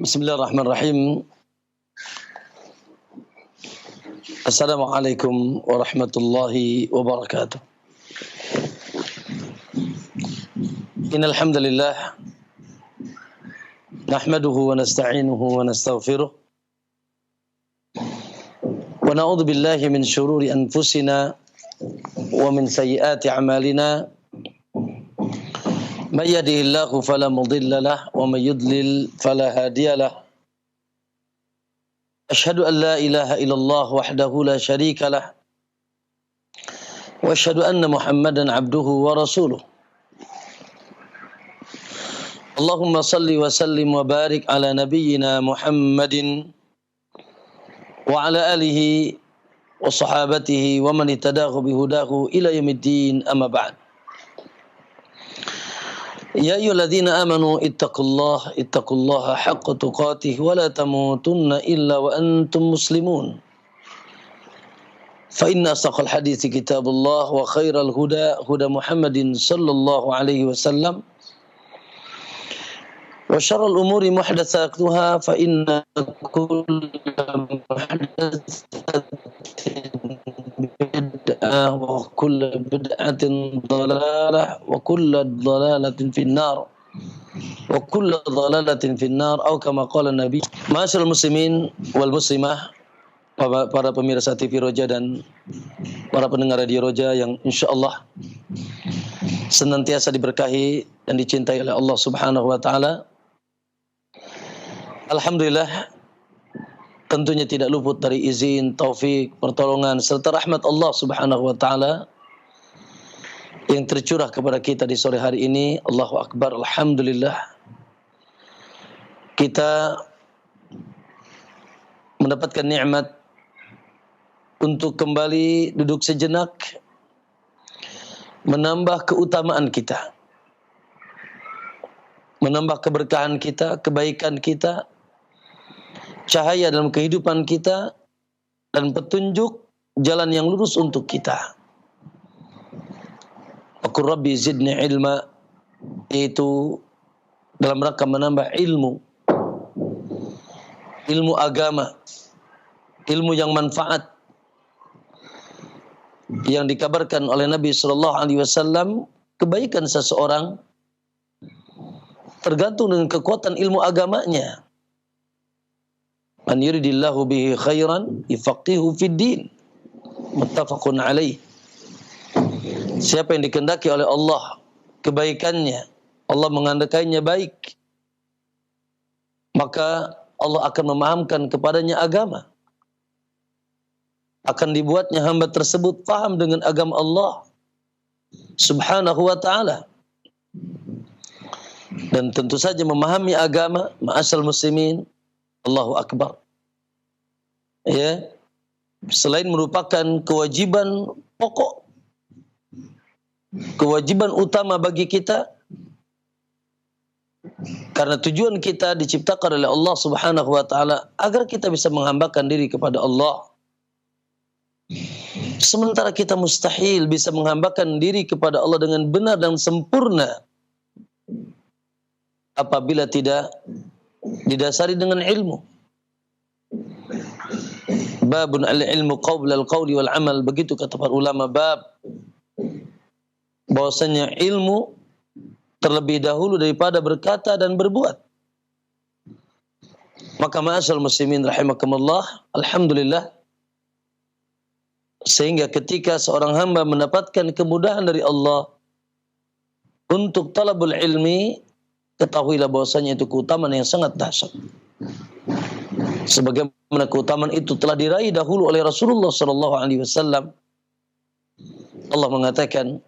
Bismillahirrahmanirrahim. Assalamualaikum warahmatullahi wabarakatuh. Innal hamdalillah nahmaduhu wa nasta'inuhu wa nastaghfiruh wa na'udzu billahi min shururi anfusina wa min sayyiati a'malina. Man yahdihillahu fala mudilla lahu wa man yudlil fala hadiya lahu. Asyhadu an la ilaha illallah wahdahu la syarika lahu wa asyhadu anna Muhammadan abduhu wa rasuluh. Allahumma salli wa sallim wa barik ala nabiyyina Muhammadin wa ala alihi wa sahabatihi wa man ittadahu bihudahu ila yaumiddin, amma ba'd. Ya ayyuhalladzina amanu ittaqullaha haqqa tuqatih wa la tamutunna illa wa antum muslimun. Fa inna asdaqal hadithi kitabullah wa khairal huda Muhammadin sallallahu alaihi wasallam. Wa syarrul umuri muhdatsatuha fa inna kulla muhdatsatin bid'ah wa kullu bid'atin dhalalah wa kullu dhalalatin finnar wa kullu dhalalatin finnar atau kama qala Nabi. Ma'asyiral muslimin wal muslimah, para pemirsa TV Roja dan para pendengar radio Roja yang insyaallah senantiasa diberkahi dan dicintai oleh Allah Subhanahu wa taala. Alhamdulillah, tentunya tidak luput dari izin, taufik, pertolongan serta rahmat Allah Subhanahu wa taala yang tercurah kepada kita di sore hari ini. Allahu akbar, alhamdulillah. Kita mendapatkan nikmat untuk kembali duduk sejenak menambah keutamaan kita, menambah keberkahan kita, kebaikan kita, cahaya dalam kehidupan kita, dan petunjuk jalan yang lurus untuk kita. Qur Rabbi zidni ilma, yaitu dalam rangka menambah ilmu agama, ilmu yang manfaat, yang dikabarkan oleh Nabi sallallahu alaihi wasallam. Kebaikan seseorang tergantung dengan kekuatan ilmu agamanya. Man yuridillahu bihi khairan yufaqihu fid din. Muttafaqun alaih. Siapa yang dikehendaki oleh Allah kebaikannya, Allah mengandaikannya baik, maka Allah akan memahamkan kepadanya agama. Akan dibuatnya hamba tersebut paham dengan agama Allah Subhanahu wa ta'ala. Dan tentu saja memahami agama, ma'asal muslimin, Allahu akbar, ya, selain merupakan kewajiban pokok, kewajiban utama bagi kita, karena tujuan kita diciptakan oleh Allah Subhanahu wa ta'ala agar kita bisa menghambakan diri kepada Allah. Sementara kita mustahil bisa menghambakan diri kepada Allah dengan benar dan sempurna apabila tidak didasari dengan ilmu. Babun al-ilmu qabla al-qawli wal amal, begitu kata para ulama, bab bahwasanya ilmu terlebih dahulu daripada berkata dan berbuat. Maka ma'asyiral muslimin rahimakumullah, alhamdulillah, sehingga ketika seorang hamba mendapatkan kemudahan dari Allah untuk talabul ilmi, ketahuilah bahwasanya itu keutamaan yang sangat dahsyat. Sebagaimana keutamaan itu telah diraih dahulu oleh Rasulullah sallallahu alaihi wasallam. Allah mengatakan,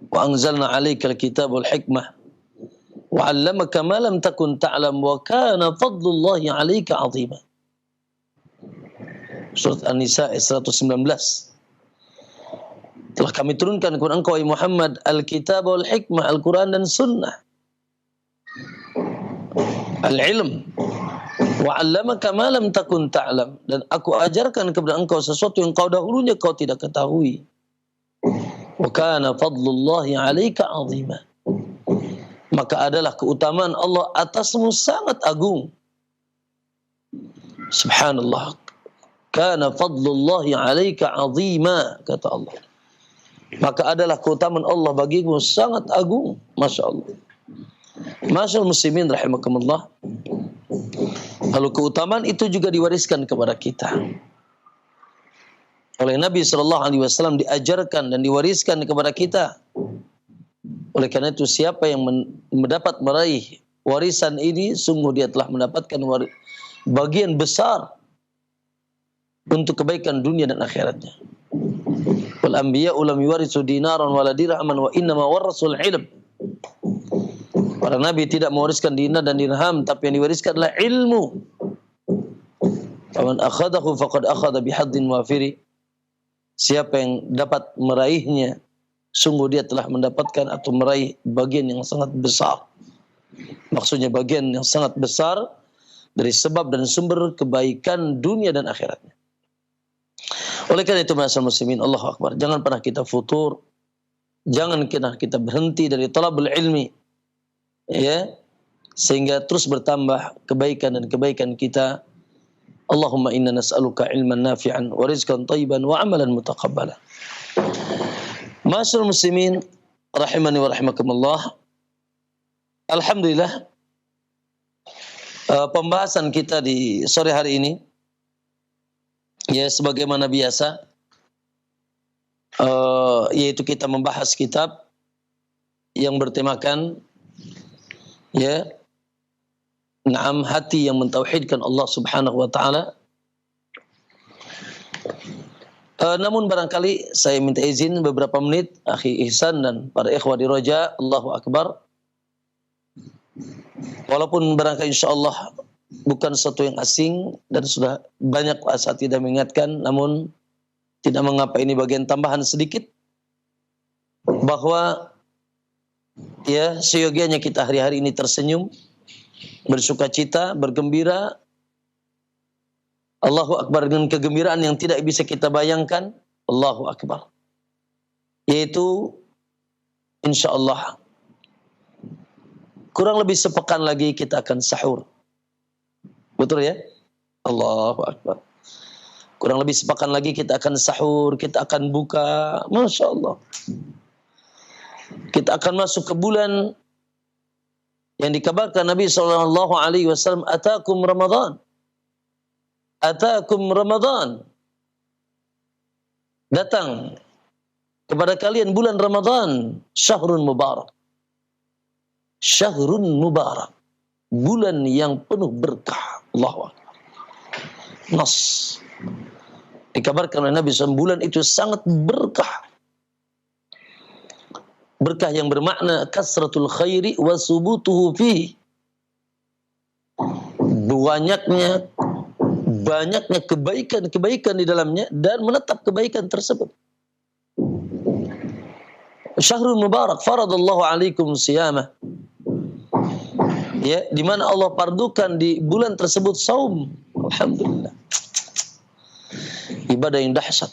wa anzalna 'alaikal kitaba wal hikmah wa 'allamaka ma lam takun ta'lam wa kana fadlullahi 'alaika 'azima. Surat An-Nisa 119. Telah kami turunkan kepada engkau, Muhammad, al-kitab wal hikmah, Al-Quran dan sunnah, al-ilm, wa 'allamaka ma lam takun ta'lam, dan aku ajarkan kepada engkau sesuatu yang kau dahulunya kau tidak ketahui. Wa kana fadlullahi 'alaika 'azima. maka adalah keutamaan Allah atasmu sangat agung. Subhanallah. Kana fadlullahi 'alaika 'azima, kata Allah. Maka adalah keutamaan Allah bagimu sangat agung. Masya Allah. Masyaallah muslimin rahimakumullah. Lalu keutamaan itu juga diwariskan kepada kita. Oleh Nabi SAW diajarkan dan diwariskan kepada kita. Oleh karena itu siapa yang mendapat meraih warisan ini, sungguh dia telah mendapatkan bagian besar untuk kebaikan dunia dan akhiratnya. Wal anbiya'u lam yuwarithu dinaran wala dirhaman wa innama warasul ilm. Para nabi tidak mewariskan dinar dan dirham, tapi yang diwariskan adalah ilmu. Faman akhadahu faqad akhadha bihaddin wafiri. Siapa yang dapat meraihnya, sungguh dia telah mendapatkan atau meraih bagian yang sangat besar. Maksudnya bagian yang sangat besar dari sebab dan sumber kebaikan dunia dan akhiratnya. Oleh karena itu, ma'asyiral muslimin, Allahu Akbar, jangan pernah kita futur, jangan pernah kita berhenti dari talabul ilmi, ya, sehingga terus bertambah kebaikan dan kebaikan kita. Allahumma inna nas'aluka ilman nafi'an wa rizqan thayyiban wa amalan mutaqabbala. Ma'asyiral muslimin rahimani wa rahimakumullah. Alhamdulillah, pembahasan kita di sore hari ini, ya, sebagaimana biasa, yaitu kita membahas kitab yang bertemakan, ya, hati yang mentauhidkan Allah Subhanahu wa taala. Namun barangkali saya minta izin beberapa menit akhi Ihsan dan para ikhwah di Roja, Allahu Akbar. Walaupun barangkali insyaallah bukan sesuatu yang asing dan sudah banyak asatidzah mengingatkan, namun tidak mengapa ini bagian tambahan sedikit bahwa, ya, seyogianya kita hari-hari ini tersenyum, bersukacita, bergembira. Allahu Akbar, dengan kegembiraan yang tidak bisa kita bayangkan. Allahu Akbar. Yaitu insyaallah kurang lebih sepekan lagi kita akan sahur. Betul ya? Allahu Akbar. Kurang lebih sepekan lagi kita akan sahur, kita akan buka. Masya Allah. Kita akan masuk ke bulan yang dikabarkan Nabi SAW, atakum Ramadan. Atakum Ramadan. Datang kepada kalian bulan Ramadan. Syahrun mubarak. Syahrun mubarak. Bulan yang penuh berkah. Allahu Akbar. Nas. Dikabarkan oleh Nabi SAW, bulan itu sangat berkah. Berkah yang bermakna kasratul khairi wa subutuhu fihi. Banyaknya kebaikan di dalamnya dan menetap kebaikan tersebut. Syahrul mubarak faradallahu alaikum siyamah. Ya, di mana Allah pardukan di bulan tersebut saum. Alhamdulillah. Ibadah yang dahsyat.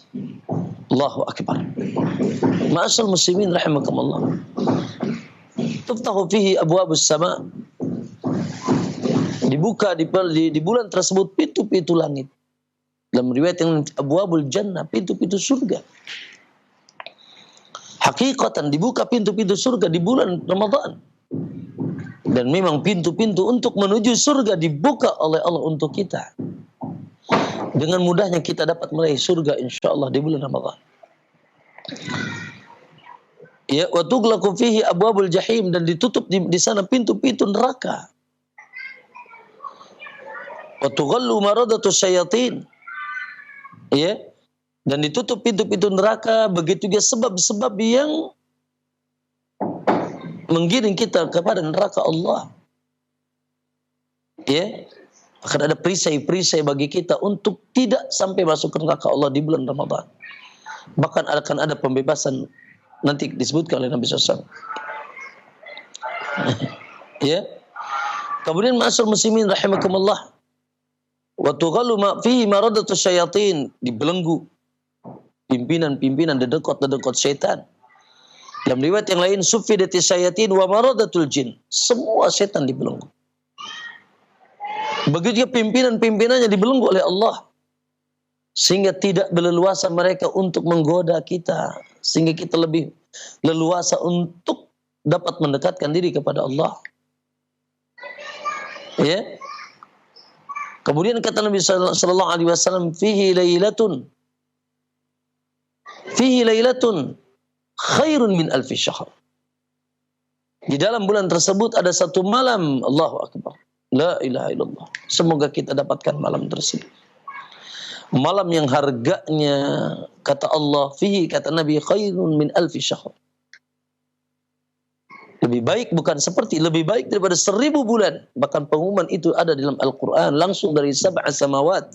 Allahu Akbar. Ma'asyiral muslimin rahimakumullah. Tuftahu fihi abwabus sama. Dibuka di bulan tersebut pintu-pintu langit. Dalam riwayat yang abwabul jannah, pintu-pintu surga. Hakikatan dibuka pintu-pintu surga di bulan Ramadan. Dan memang pintu-pintu untuk menuju surga dibuka oleh Allah untuk kita. Dengan mudahnya kita dapat meraih surga insyaallah di bulan Ramadan. Ya, wa tughlaqu fihi abwabul jahim, dan ditutup di sana pintu-pintu neraka. Wa tughallu maradatu syayatin. Ya. Dan ditutup pintu-pintu neraka, begitu juga sebab-sebab yang menggiring kita kepada neraka Allah. Ya. Akan ada perisai-perisai bagi kita untuk tidak sampai masuk ke neraka Allah di bulan Ramadan. Bahkan akan ada pembebasan, nanti disebutkan oleh Nabi SAW. Ya. Kemudian ma'asyiral muslimin rahimakumullah, wa tughallu ma fihi maradatu syayatin, dibelenggu pimpinan-pimpinan dedekot-dedekot syaitan. Dalam riwayat yang lain, suffidatis syayatin wa maradatul jin. Semua setan dibelenggu. Begitu pimpinan-pimpinannya dibelenggu oleh Allah. Sehingga tidak berleluasa mereka untuk menggoda kita. Sehingga kita lebih leluasa untuk dapat mendekatkan diri kepada Allah. Ya. Kemudian kata Nabi sallallahu alaihi wasallam, fihi lailatun khairun min alfi syahr. Di dalam bulan tersebut ada satu malam, Allahu akbar. La ilaha illallah. Semoga kita dapatkan malam tersebut. Malam yang harganya, kata Allah, fihi, kata Nabi, khairun min alfi syahr. Lebih baik, bukan seperti, lebih baik daripada 1000 bulan. Bahkan pengumuman itu ada dalam Al-Quran, langsung dari sab'a samawat.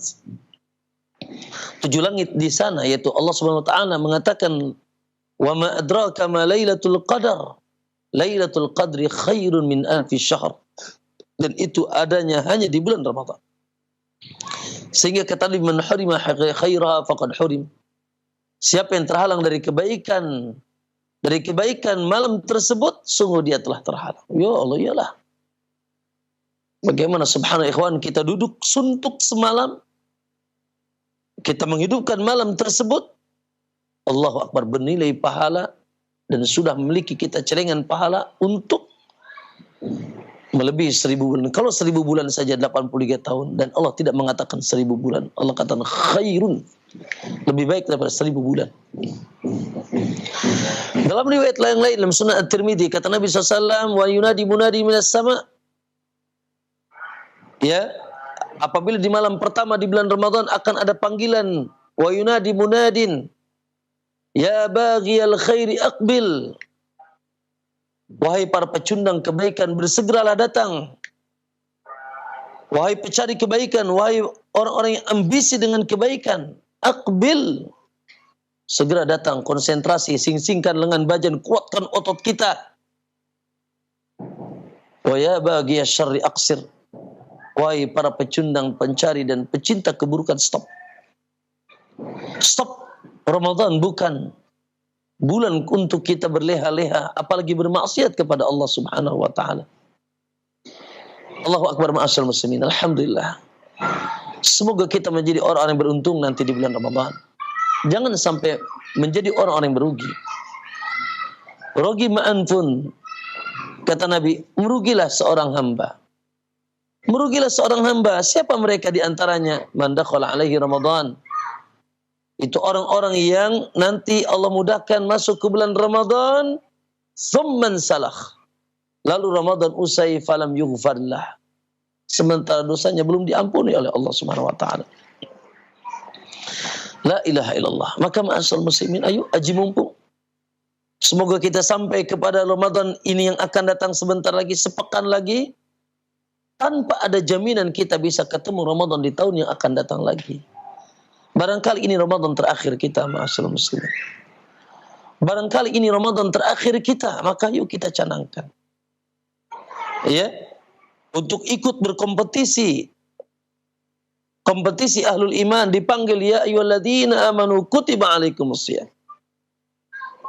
7 langit di sana, yaitu Allah Subhanahu wa taala mengatakan, wa ma adraka ma lailatul qadar. Lailatul qadri khairun min alfi syahr. Dan itu adanya hanya di bulan Ramadan. Sehingga kata Nabi, man hurima khairaha faqad hurim. Siapa yang terhalang dari kebaikan malam tersebut, sungguh dia telah terhalang. Ya Allah, iyalah. Bagaimana subhanallah ikhwan, kita duduk suntuk semalam, kita menghidupkan malam tersebut, Allahu Akbar, bernilai pahala, dan sudah memiliki kita celengan pahala untuk melebihi 1000 bulan. Kalau 1000 bulan saja 83 tahun, dan Allah tidak mengatakan 1000 bulan. Allah katakan khairun, lebih baik daripada 1000 bulan. Dalam riwayat lain dalam Sunan At-Tirmidzi, kata Nabi SAW, wa yunadi munadi minas sama. Ya, apabila di malam pertama di bulan Ramadan akan ada panggilan, wa yunadi munadin, ya baghiyal khairi aqbil. Wahai para pecundang kebaikan, bersegeralah datang. Wahai pencari kebaikan, wahai orang-orang yang ambisi dengan kebaikan, aqbil. Segera datang, konsentrasi, sing-singkan lengan bajan, kuatkan otot kita. Wa ya baghiyasy syarri aqsir. Wahai para pecundang, pencari dan pecinta keburukan, stop. Stop. Ramadan bukan bulan untuk kita berleha-leha, apalagi bermaksiat kepada Allah Subhanahu wa taala. Allahu akbar, ma'asyiral muslimin. Alhamdulillah. Semoga kita menjadi orang-orang yang beruntung nanti di bulan Ramadan. Jangan sampai menjadi orang-orang yang berugi. Rugi ma'an pun, kata Nabi, merugilah seorang hamba. Merugilah seorang hamba. Siapa mereka di antaranya? Man dakhala alaihi Ramadan. Itu orang-orang yang nanti Allah mudahkan masuk ke bulan Ramadan, thumman salah. Lalu Ramadan usai, falam yughfarlah. Sementara dosanya belum diampuni oleh Allah Subhanahu wa taala. La ilaha illallah. Maka ma'asyiral muslimin, ayo aji mumpung. Semoga kita sampai kepada Ramadan ini yang akan datang sebentar lagi, sepekan lagi, tanpa ada jaminan kita bisa ketemu Ramadan di tahun yang akan datang lagi. Barangkali ini Ramadan terakhir kita, ma'asyiral muslimin. Barangkali ini Ramadan terakhir kita, maka yuk kita canangkan. Ya, untuk ikut berkompetisi. Kompetisi ahlul iman, dipanggil ya ayyuhalladzina amanu kutiba alaikumusiyam.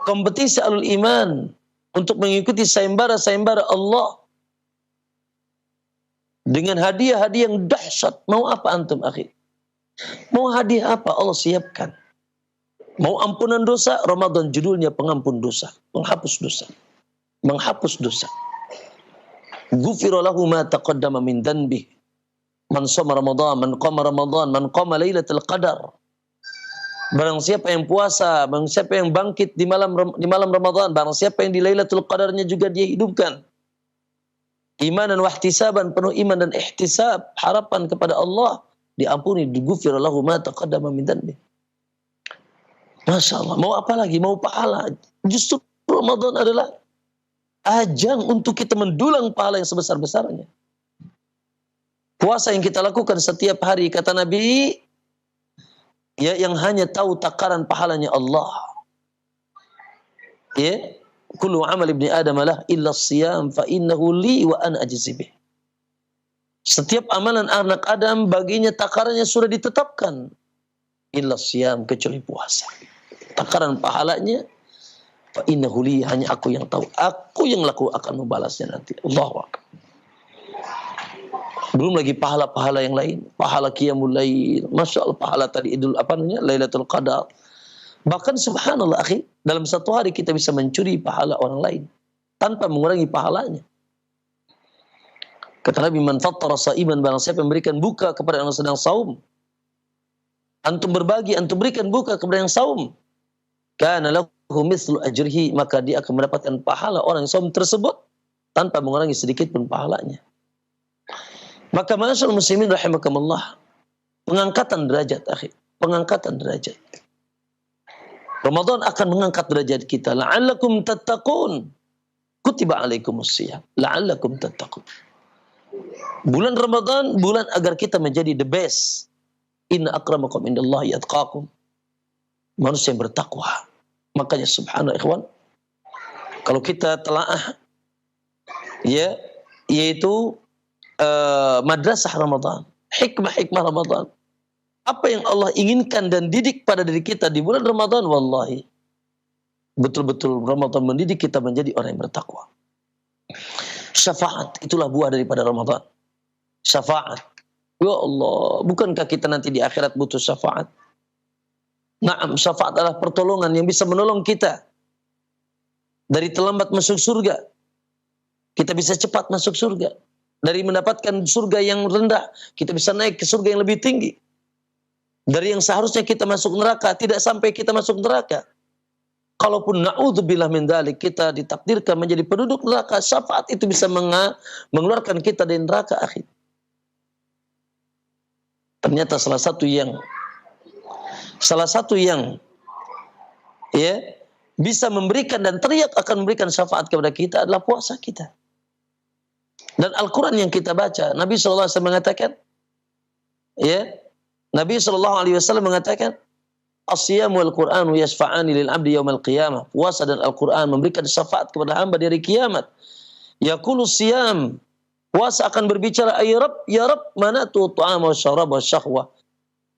Kompetisi ahlul iman untuk mengikuti sayembara-sayembara Allah dengan hadiah-hadiah yang dahsyat. Mau apa antum akhi? Mau hadiah apa? Allah siapkan. Mau ampunan dosa? Ramadan judulnya pengampun dosa, penghapus dosa, menghapus dosa. Ghufira lahu ma taqaddama min dhanbi. Man shoma Ramadan, man qama Ramadan, man qama Lailatul Qadar. Barang siapa yang puasa, barang siapa yang bangkit di malam Ramadan, barang siapa yang di Lailatul Qadarnya juga dia hidupkan. Imanan wa ihtisaban, penuh iman dan ihtisab, harapan kepada Allah, diampuni, ghufira lahu ma taqaddama min dhanbi. Masya Allah, mau apa lagi? Mau pahala. Justru Ramadan adalah ajang untuk kita mendulang pahala yang sebesar-besarnya. Puasa yang kita lakukan setiap hari, kata Nabi, ya, yang hanya tahu takaran pahalanya Allah. Ya, kullu amal ibni Adam lah illa siyam fa innahu li wa ana ajzi bih. Setiap amalan anak Adam baginya takarannya sudah ditetapkan. Illa siyam, kecuali puasa. Takaran pahalanya Fa innahu li, hanya aku yang tahu. Aku yang akan membalasnya nanti. Allahu akbar. Belum lagi pahala-pahala yang lain. Pahala qiyamul lail. Masya Allah, pahala tadi Lailatul Qadar. Bahkan subhanallah akhi, dalam satu hari kita bisa mencuri pahala orang lain tanpa mengurangi pahalanya. Kata Nabi, man fattara sa'iman, barang siapa memberikan buka kepada orang sedang saum. Antum berbagi, antum berikan buka kepada yang saum. Kana lahu mithlu ajrihi, maka dia akan mendapatkan pahala orang yang saum tersebut tanpa mengurangi sedikit pun pahalanya. Maka ma'asyiral muslimin rahimakumullah, pengangkatan derajat akhi, pengangkatan derajat. Ramadan akan mengangkat derajat kita. La'allakum tattaqun. Kutiba alaikumus shiyam. La'allakum tattaqun. Bulan Ramadan, bulan agar kita menjadi the best. Inna akramakum indallahi atqakum. Manusia yang bertakwa. Makanya subhanallah ikhwan, kalau kita telaah ya, yaitu madrasah Ramadan, hikmah-hikmah Ramadan, apa yang Allah inginkan dan didik pada diri kita di bulan Ramadan, wallahi betul-betul Ramadan mendidik kita menjadi orang yang bertakwa. Syafaat, itulah buah daripada Ramadan. Syafaat. Ya Allah, bukankah kita nanti di akhirat butuh syafaat? Naam, syafaat adalah pertolongan yang bisa menolong kita dari terlambat masuk surga. Kita bisa cepat masuk surga. Dari mendapatkan surga yang rendah, kita bisa naik ke surga yang lebih tinggi. Dari yang seharusnya kita masuk neraka, tidak sampai kita masuk neraka. Kalaupun na'udzubillah min dzalik, kita ditakdirkan menjadi penduduk neraka, syafaat itu bisa mengeluarkan kita dari neraka akhir. Ternyata salah satu yang ya bisa memberikan dan teriak akan memberikan syafaat kepada kita adalah puasa kita. Dan Al-Quran yang kita baca, Nabi SAW mengatakan, ya, Nabi SAW mengatakan, as-siyamu wal-Qur'anu yashfa'ani lil-'abdi yawmal qiyamah. Puasa dan Al-Quran memberikan syafaat kepada hamba di hari kiamat. Yaqulu siyam, puasa akan berbicara, ya Rabb, manatu ta'ama wa syarab wa syahwah.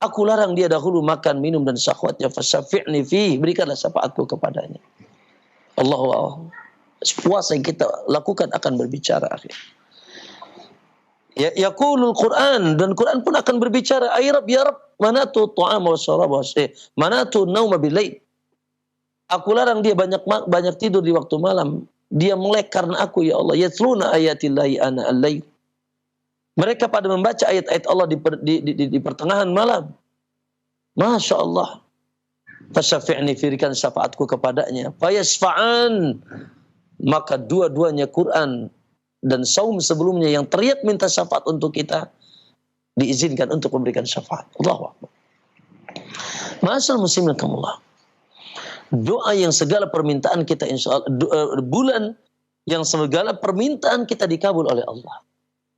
Aku larang dia dahulu makan, minum dan syahwatnya, fasyafi'ni fi, berikanlah syafaatku kepadanya. Allahu akbar. Puasa yang kita lakukan akan berbicara akhir. Ya, yaqulul Quran, dan Quran pun akan berbicara, ya Rabb, manatu ta'ama wa syarab wa manatu nauma bil-lail. Aku larang dia banyak tidur di waktu malam. Dia melek karena aku, ya Allah. Yatluna ayatillahi ana al-lail. Mereka pada membaca ayat-ayat Allah di pertengahan malam. Masya Allah. Fasyafi'ni, berikan syafaatku kepadanya. Fayasfa'an, maka dua-duanya Quran dan saum sebelumnya yang teriak minta syafaat untuk kita, diizinkan untuk memberikan syafaat. Allahu akbar. Ma'asyiral muslimin rahimakumullah. Doa yang segala permintaan kita insyaallah, bulan yang segala permintaan kita dikabul oleh Allah.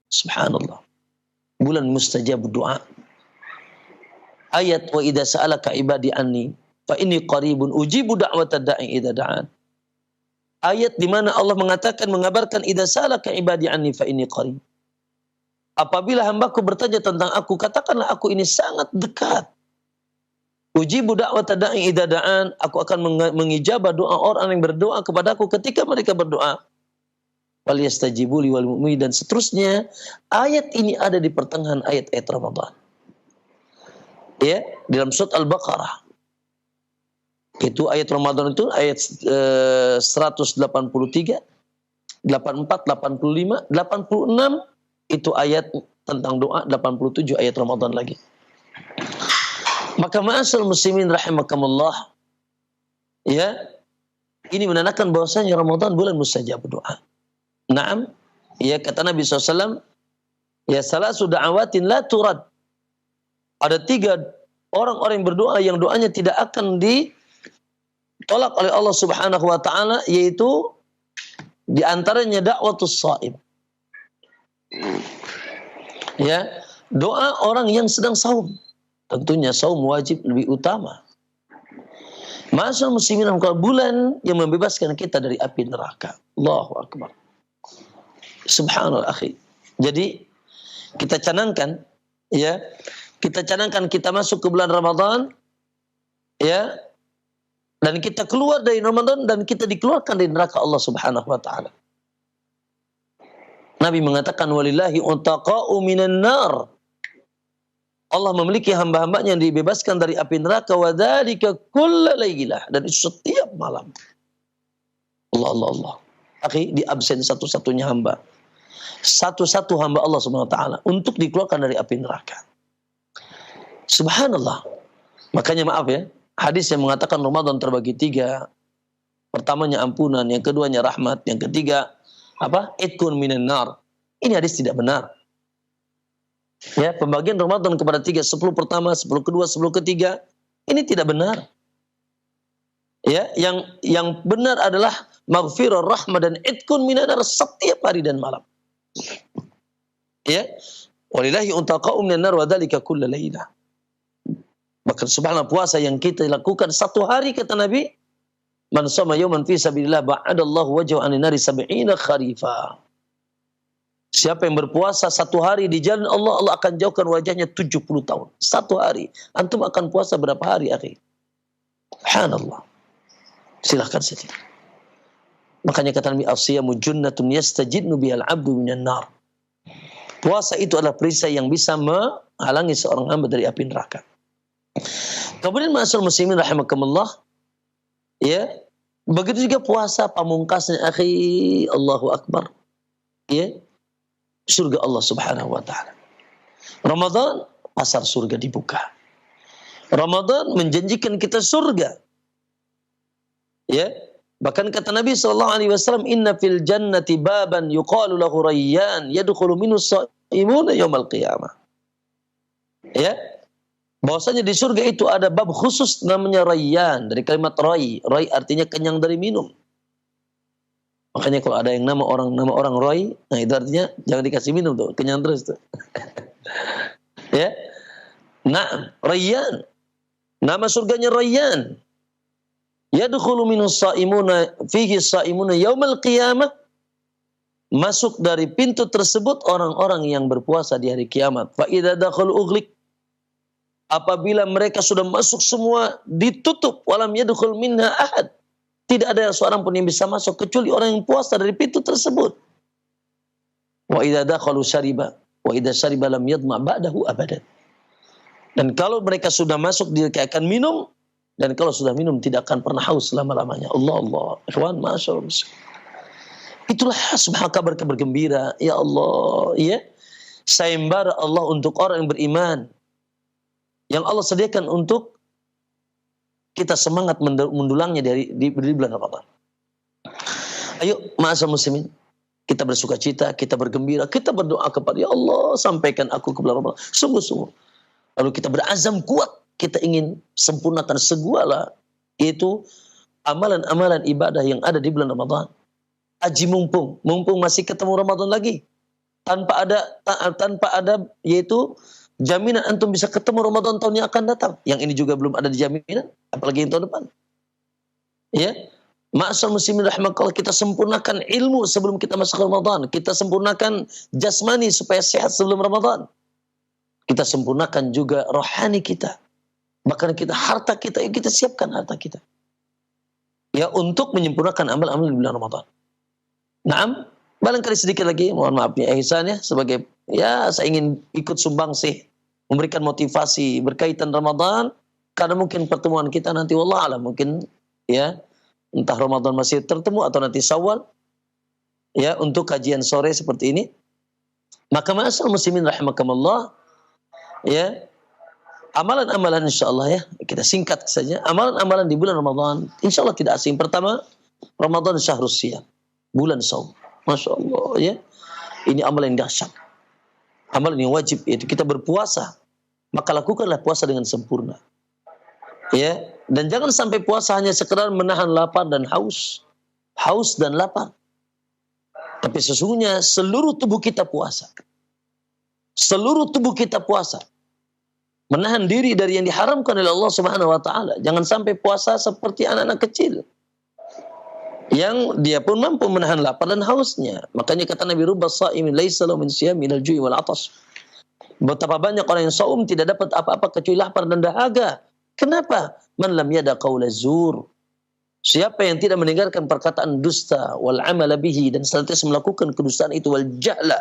Subhanallah. Bulan mustajab doa. Ayat wa idza sa'alaka ibadi anni fa inni qaribun ujibu da'watad da'i idza da'an. Ayat di mana Allah mengatakan, mengabarkan idza sa'alaka ibadi anni fa inni qarib. Apabila hambaku bertanya tentang aku, katakanlah aku ini sangat dekat. Ujibu da'watad da'i idza da'an, aku akan mengijabah doa orang yang berdoa kepadaku ketika mereka berdoa. Wal yastajibu li wal mu'min, dan seterusnya. Ayat ini ada di pertengahan ayat-ayat Ramadan. Ya, dalam surat Al-Baqarah. Itu ayat Ramadan itu ayat 183, 84, 85, 86 itu ayat tentang doa, 87 ayat Ramadan lagi. Maka ma'asyiral muslimin rahimakumullah, ya, ini menandakan bahwasanya Ramadan bulan mustajab doa. Naam, ya, kata Nabi SAW, ya, salasu da'awatin la turad. Ada 3 orang-orang yang berdoa yang doanya tidak akan ditolak oleh Allah Subhanahu wa taala, yaitu di antaranya da'watus shaim. Ya, doa orang yang sedang saum. Tentunya saum wajib lebih utama. Ma'asyiral muslimin, bulan yang membebaskan kita dari api neraka. Allahu akbar. Subhanallah akhi. Jadi kita canangkan, ya, kita masuk ke bulan Ramadan, ya, Dan kita keluar dari Ramadan dan kita dikeluarkan dari neraka Allah Subhanahu wa taala. Nabi mengatakan walillahi untaqa'u minan nar. Allah memiliki hamba-hambanya yang dibebaskan dari api neraka wa dzalika kullalailah, dan itu setiap malam. Allah. Akhi, di absen satu-satunya hamba. Satu-satu hamba Allah Subhanahu wa taala untuk dikeluarkan dari api neraka. Subhanallah. Makanya maaf ya, hadis yang mengatakan Ramadan terbagi 3. Pertamanya ampunan, yang keduanya rahmat, yang ketiga Itqun minan nar. Ini hadis tidak benar. Ya, pembagian Ramadan kepada 3, 10 pertama, 10 kedua, 10 ketiga, ini tidak benar. Ya, yang benar adalah maghfirah, rahmah, dan itqun minan nar setiap hari dan malam. Ya, walillahi untaqa'u minan nar wa dzalika kullalailah. Bahkan subhanallah, puasa yang kita lakukan satu hari, kata Nabi, man shoma yawman fi sabilillah ba'adallahu wajhahu 'anil nari 70 kharifa. Siapa yang berpuasa satu hari di jalan Allah, Allah akan jauhkan wajahnya 70 tahun. Satu hari. Antum akan puasa berapa hari, akhi? Subhanallah. Silahkan saja. Makanya kata Nabi, as-siyamu junnatun yastajinnu bihal 'abdu minan nar. Puasa itu adalah perisai yang bisa menghalangi seorang hamba dari api neraka. Kemudian ma'asyiral muslimin rahimakumullah, ya, begitu juga puasa pamungkasnya, akhi, Allahu akbar. Ya, surga Allah Subhanahu wa taala. Ramadan, pasar surga dibuka. Ramadan menjanjikan kita surga. Ya, bahkan kata Nabi sallallahu alaihi wasallam, inna fil jannati baban yuqalu lahu rayyan yadkhulu minhu shaimuna yaumal qiyamah. Ya, bahwasanya di surga itu ada bab khusus namanya rayyan, dari kalimat ray. Ray artinya kenyang dari minum. Makanya kalau ada yang nama orang Roy, nah itu artinya jangan dikasih minum tuh, kenyang terus tuh. Ya. Nah, Rayyan. Nama surganya Rayyan. Yadkhulu minus shaimuna fihi shaimuna yaumal qiyamah. Masuk dari pintu tersebut orang-orang yang berpuasa di hari kiamat. Fa idza dakhalu ughliq. Apabila mereka sudah masuk semua, ditutup, walam yadkhul minha ahad. Tidak ada seorang pun yang bisa masuk kecuali orang yang puasa dari pintu tersebut. Wa idza dakhalu syariba wa idza syariba lam yadma ba'dahu abadan. Dan kalau mereka sudah masuk, dia akan minum, dan kalau sudah minum tidak akan pernah haus selama-lamanya. Allah. Ikhwan, masyaallah. Itulah subhanallah kabar gembira, ya Allah, ya. Sayembara Allah untuk orang yang beriman. Yang Allah sediakan untuk kita semangat mendulangnya di bulan Ramadan. Ayo, ma'asyiral muslimin, kita bersuka cita, kita bergembira, kita berdoa kepada ya Allah, sampaikan aku ke bulan Ramadan sungguh-sungguh. Lalu kita berazam kuat, kita ingin sempurnakan segala, yaitu amalan-amalan ibadah yang ada di bulan Ramadan. Aji mumpung masih ketemu Ramadan lagi, tanpa ada yaitu jaminan antum bisa ketemu Ramadan tahun yang akan datang. Yang ini juga belum ada jaminan, apalagi yang tahun depan. Ya, ma'asyiral muslimin rahimakallah, kita sempurnakan ilmu sebelum kita masuk Ramadan. Kita sempurnakan jasmani supaya sehat sebelum Ramadan. Kita sempurnakan juga rohani kita. Bahkan kita harta kita, kita siapkan harta kita. Ya, untuk menyempurnakan amal-amal di bulan Ramadan. Naam, barangkali sedikit lagi, mohon maaf ya ihsan ya, sebagai ya saya ingin ikut sumbangsih, memberikan motivasi berkaitan Ramadan, karena mungkin pertemuan kita nanti wallah alam mungkin ya entah Ramadan masih tertemu atau nanti Syawal ya, untuk kajian sore seperti ini. Maka ma'asyiral muslimin rahimakumullah, ya, amalan-amalan insyaallah ya, kita singkat saja. Amalan-amalan di bulan Ramadan insyaallah tidak asing. Pertama, Ramadan syahrus siyam, bulan saum. Masya Allah ya, ini amalan yang dahsyat, amalan yang wajib, yaitu kita berpuasa. Maka lakukanlah puasa dengan sempurna, ya. Dan jangan sampai puasa hanya sekedar menahan lapar dan haus dan lapar. Tapi sesungguhnya seluruh tubuh kita puasa, seluruh tubuh kita puasa, menahan diri dari yang diharamkan oleh Allah Subhanahu Wa Taala. Jangan sampai puasa seperti anak-anak kecil, yang dia pun mampu menahan lapar dan hausnya. Makanya kata Nabi, rubba sha'imin laisa lahu min siyami minal ju'i wal 'atash. Betapa banyak orang yang saum tidak dapat apa-apa kecuali lapar dan dahaga. Kenapa? Man lam yada qaula zur Siapa yang tidak meninggalkan perkataan dusta wal amala bihi, dan senantiasa melakukan kedustaan itu, wal jahla,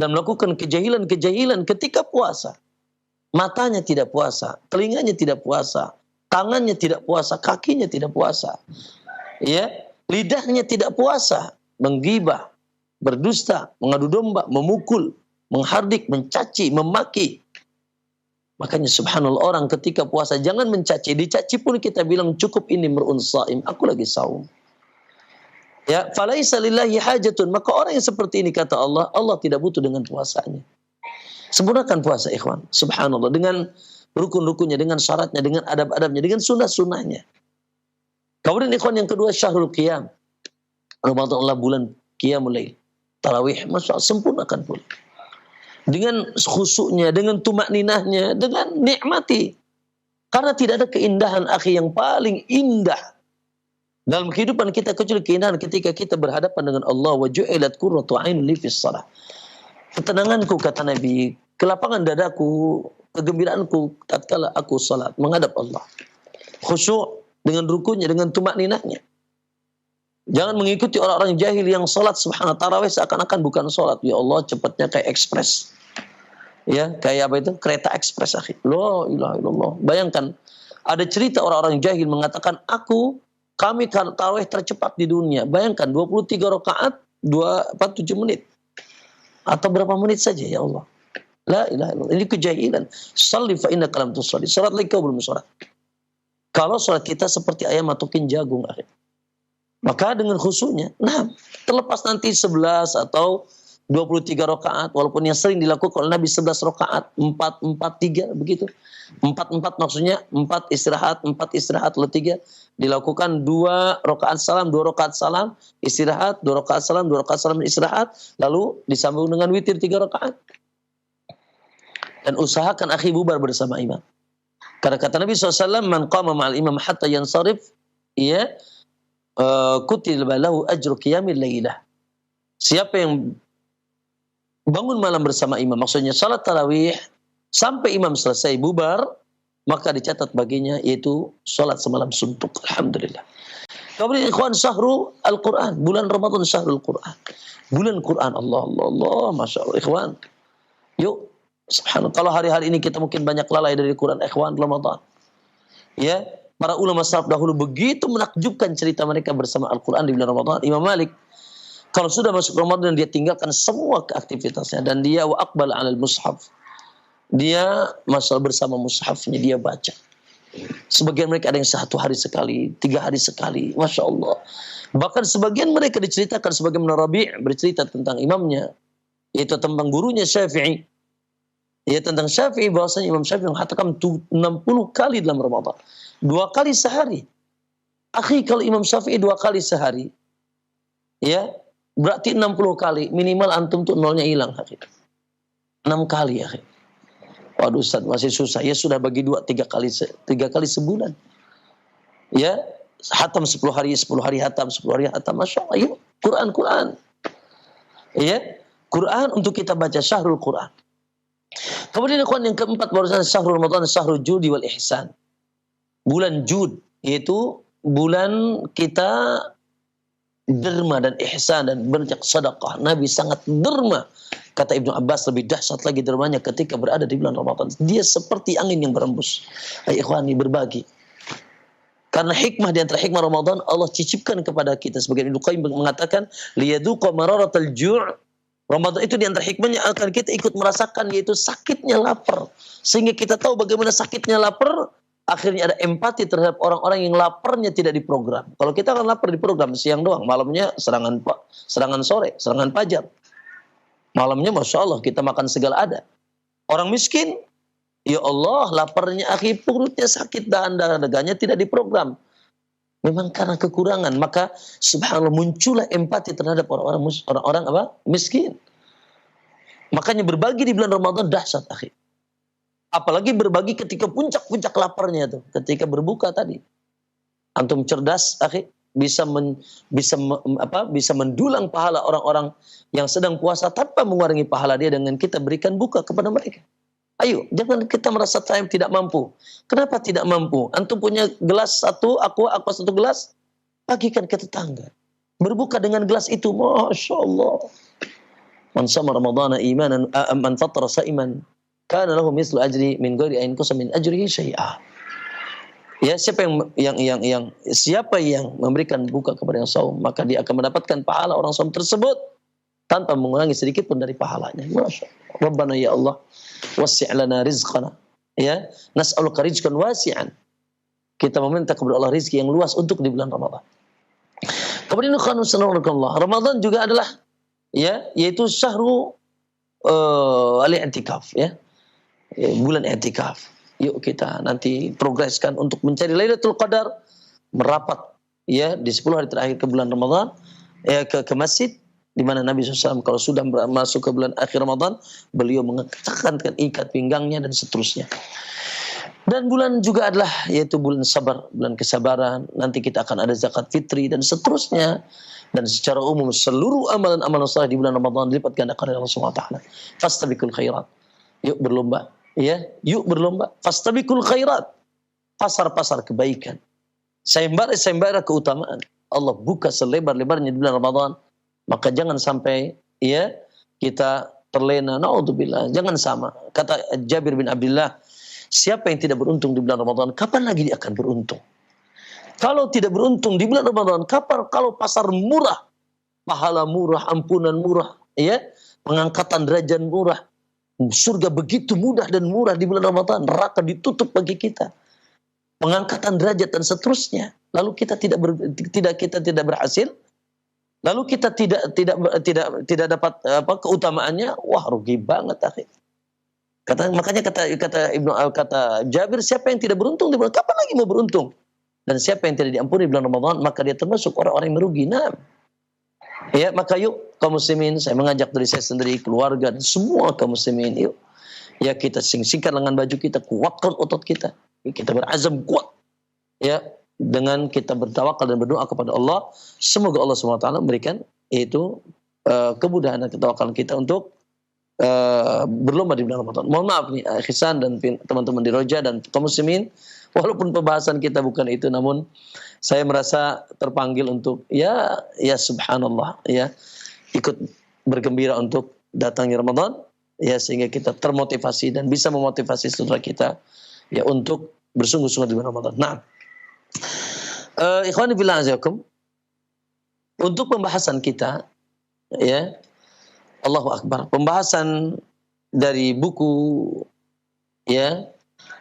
dan melakukan kejahilan ketika puasa. Matanya tidak puasa, telinganya tidak puasa, tangannya tidak puasa, kakinya tidak puasa. Ya, lidahnya tidak puasa, menggibah, berdusta, mengadu domba, memukul, menghardik, mencaci, memaki. Makanya subhanallah, orang ketika puasa jangan mencaci. Dicaci pun kita bilang cukup, ini mar'un shaim, aku lagi saum. Ya, falaisa lillahi hajatun, maka orang yang seperti ini kata Allah, Allah tidak butuh dengan puasanya. Sempurnakan puasa ikhwan, subhanallah, dengan rukun-rukunnya, dengan syaratnya, dengan adab-adabnya, dengan sunnah-sunnahnya. Kemudian ikhwan yang kedua, syahrul qiyam. Ramadan Allah bulan qiyamul lail. Tarawih, masya Allah, sempurnakan pun. Dengan khusyuknya, dengan tumakninahnya, dengan nikmati. Karena tidak ada keindahan akhi yang paling indah dalam kehidupan kita kecuali keindahan ketika kita berhadapan dengan Allah. Wa ju'ilat qurratu 'aini li fis shalah. Ketenanganku, kata Nabi, kelapangan dadaku, kegembiraanku tatkala aku salat menghadap Allah. Khusyuk dengan rukunnya, dengan tumakninahnya. Jangan mengikuti orang-orang jahil yang salat subhanallah tarawih seakan-akan bukan salat. Ya Allah, cepatnya kayak ekspres. Ya, kayak apa itu? Kereta ekspres, akhi. La ilaha illallah. Bayangkan, ada cerita orang-orang jahil mengatakan, kami tarawih tercepat di dunia. Bayangkan 23 rakaat 7 menit. Atau berapa menit saja, ya Allah. La ilaha illallah. Ini kejahilan. Shalli fa innaka lam tusalli. Salat lagi kau belum salat. Kalau salat kita seperti ayam masukin jagung, akhi. Maka dengan khusyuknya, nah, terlepas nanti 11 atau 23 rakaat, walaupun yang sering dilakukan oleh Nabi 11 rakaat, 4, 4, 3, begitu. 4, 4 maksudnya 4 istirahat, lalu 3. Dilakukan 2 rakaat salam, 2 rakaat salam, istirahat, 2 rakaat salam, 2 rakaat salam, istirahat, lalu disambung dengan witir 3 rakaat. Dan usahakan akhi bubar bersama imam. Karena kata Nabi SAW, man qama ma'al imam hatta yansarif, ya, kutiba lahu ajru qiyamil lailah. Siapa yang bangun malam bersama imam, maksudnya salat tarawih sampai imam selesai bubar, maka dicatat baginya yaitu salat semalam suntuk. Alhamdulillah. Kemudian ikhwan, syahrul Al-Quran, bulan Ramadan syahrul Quran. Bulan Quran, Allah, masya Allah ikhwan. Yuk, subhanallah, kalau hari-hari ini kita mungkin banyak lalai dari Quran ikhwan Ramadan. Ya, para ulama salaf dahulu begitu menakjubkan cerita mereka bersama Al-Quran di bulan Ramadan. Imam Malik, kalau sudah masuk Ramadan, dia tinggalkan semua aktivitasnya. Dan dia wa aqbal 'alal mushaf. Dia masuk bersama mushafnya, dia baca. Sebagian mereka ada yang 1 hari sekali, 3 hari sekali. Masya Allah. Bahkan sebagian mereka diceritakan, sebagian Rabi' bercerita tentang imamnya, yaitu tentang gurunya Syafi'i. Ya, tentang Syafi'i, bahwasanya Imam Syafi'i mengatakan 60 kali dalam Ramadan. 2 kali sehari. Akhi, kalau Imam Syafi'i 2 kali sehari, ya, berarti 60 kali. Minimal antum tuh nolnya hilang, akhi. 6 kali, akhi. Waduh Ustaz, masih susah. Ya sudah, bagi 2, 3 kali sebulan. Ya, hatam 10 hari hatam, 10 hari hatam. Masya Allah, yuk, Quran. Ya, Quran untuk kita baca, syahrul Quran. Kemudian yang keempat, barusan syahrul Ramadan, syahrul judi wal ihsan. Bulan Jud, yaitu bulan kita derma dan ihsan dan banyak sedekah. Nabi sangat derma. Kata Ibnu Abbas, lebih dahsyat lagi dermanya ketika berada di bulan Ramadan. Dia seperti angin yang berembus. Hai ikhwani, berbagi. Karena hikmah di antara hikmah Ramadan, Allah cicipkan kepada kita. Sebagian Ibnu Qayyim mengatakan, liyaduqa mararatal ju'. Ramadan itu di antara hikmahnya akan kita ikut merasakan, yaitu sakitnya lapar. Sehingga kita tahu bagaimana sakitnya lapar. Akhirnya ada empati terhadap orang-orang yang laparnya tidak diprogram. Kalau kita akan lapar diprogram siang doang, malamnya serangan sore, serangan fajar. Malamnya Masya Allah kita makan segala ada. Orang miskin, ya Allah, laparnya akhi, perutnya sakit, dagangnya tidak diprogram. Memang karena kekurangan, maka subhanallah muncullah empati terhadap orang-orang miskin. Makanya berbagi di bulan Ramadan dahsyat, akhi. Apalagi berbagi ketika puncak-puncak laparnya tuh, ketika berbuka tadi. Antum cerdas, akhi, bisa mendulang pahala orang-orang yang sedang puasa tanpa mengurangi pahala dia dengan kita berikan buka kepada mereka. Ayo, jangan kita merasa tidak mampu. Kenapa tidak mampu? Antum punya gelas 1, aku 1 gelas. bagikan ke tetangga. Berbuka dengan gelas itu, Masya Allah. Man sama Ramadana imanan, man fattara sa'iman, kana lahu mislu ajri min ghairi an yanqusa min ajrihi syai'a. Ya, siapa yang memberikan buka kepada yang saum, maka dia akan mendapatkan pahala orang saum tersebut tanpa mengurangi sedikit pun dari pahalanya. Masya Allah. Rabbana ya Allah, wasi' lana rizqana. Ya, nas'aluka rizqan wasi'an. Kita meminta kepada Allah rezeki yang luas untuk di bulan Ramadan. Kemudian Ramadan juga adalah ya, yaitu syahru al-i'tikaf ya. Bulan i'tikaf. Yuk kita nanti progreskan untuk mencari Lailatul Qadar, merapat ya di 10 hari terakhir ke bulan Ramadan ya, ke masjid di mana Nabi SAW kalau sudah masuk ke bulan akhir Ramadan, beliau mengekatkan ikat pinggangnya dan seterusnya. Dan bulan juga adalah yaitu bulan sabar, bulan kesabaran. Nanti kita akan ada zakat fitri dan seterusnya. Dan secara umum seluruh amalan-amalan saleh di bulan Ramadan dilipat gandakan oleh Allah Subhanahu wa taala. Fastabiqul khairat. Yuk berlomba. Ya, yuk berlomba. Fastabiqul khairat. Pasar-pasar kebaikan. Sayembara keutamaan. Allah buka selebar-lebarnya di bulan Ramadan. Maka jangan sampai ya kita terlena. Naudzubillah. Jangan sama. Kata Jabir bin Abdullah, siapa yang tidak beruntung di bulan Ramadan, kapan lagi dia akan beruntung? Kalau tidak beruntung di bulan Ramadan, kapan kalau pasar murah, pahala murah, ampunan murah, ya, pengangkatan derajat murah, surga begitu mudah dan murah di bulan Ramadan, neraka ditutup bagi kita, pengangkatan derajat dan seterusnya. Lalu kita tidak berhasil, lalu kita tidak dapat keutamaannya, wah rugi banget akhir. Makanya kata Jabir, siapa yang tidak beruntung di bulan, kapan lagi mau beruntung? Dan siapa yang tidak diampuni di bulan Ramadan, maka dia termasuk orang-orang yang merugi. Nah, ya, maka yuk kaum muslimin, saya mengajak dari saya sendiri, keluarga dan semua kaum muslimin, yuk ya kita singkirkan lengan baju kita, kuatkan otot kita, kita berazam kuat, ya, dengan kita bertawakal dan berdoa kepada Allah. Semoga Allah SWT memberikan yaitu kemudahan dan ketawakalan kita untuk berlomba di bulan Ramadan. Mohon maaf nih Khisan dan teman-teman di Roja dan kaum muslimin, walaupun pembahasan kita bukan itu, namun saya merasa terpanggil untuk ya subhanallah ya, ikut bergembira untuk datangnya Ramadan ya, sehingga kita termotivasi dan bisa memotivasi saudara kita ya untuk bersungguh-sungguh di bulan Ramadan. Nah, ikhwani fillah azakum, untuk pembahasan kita ya, Allahu Akbar, pembahasan dari buku ya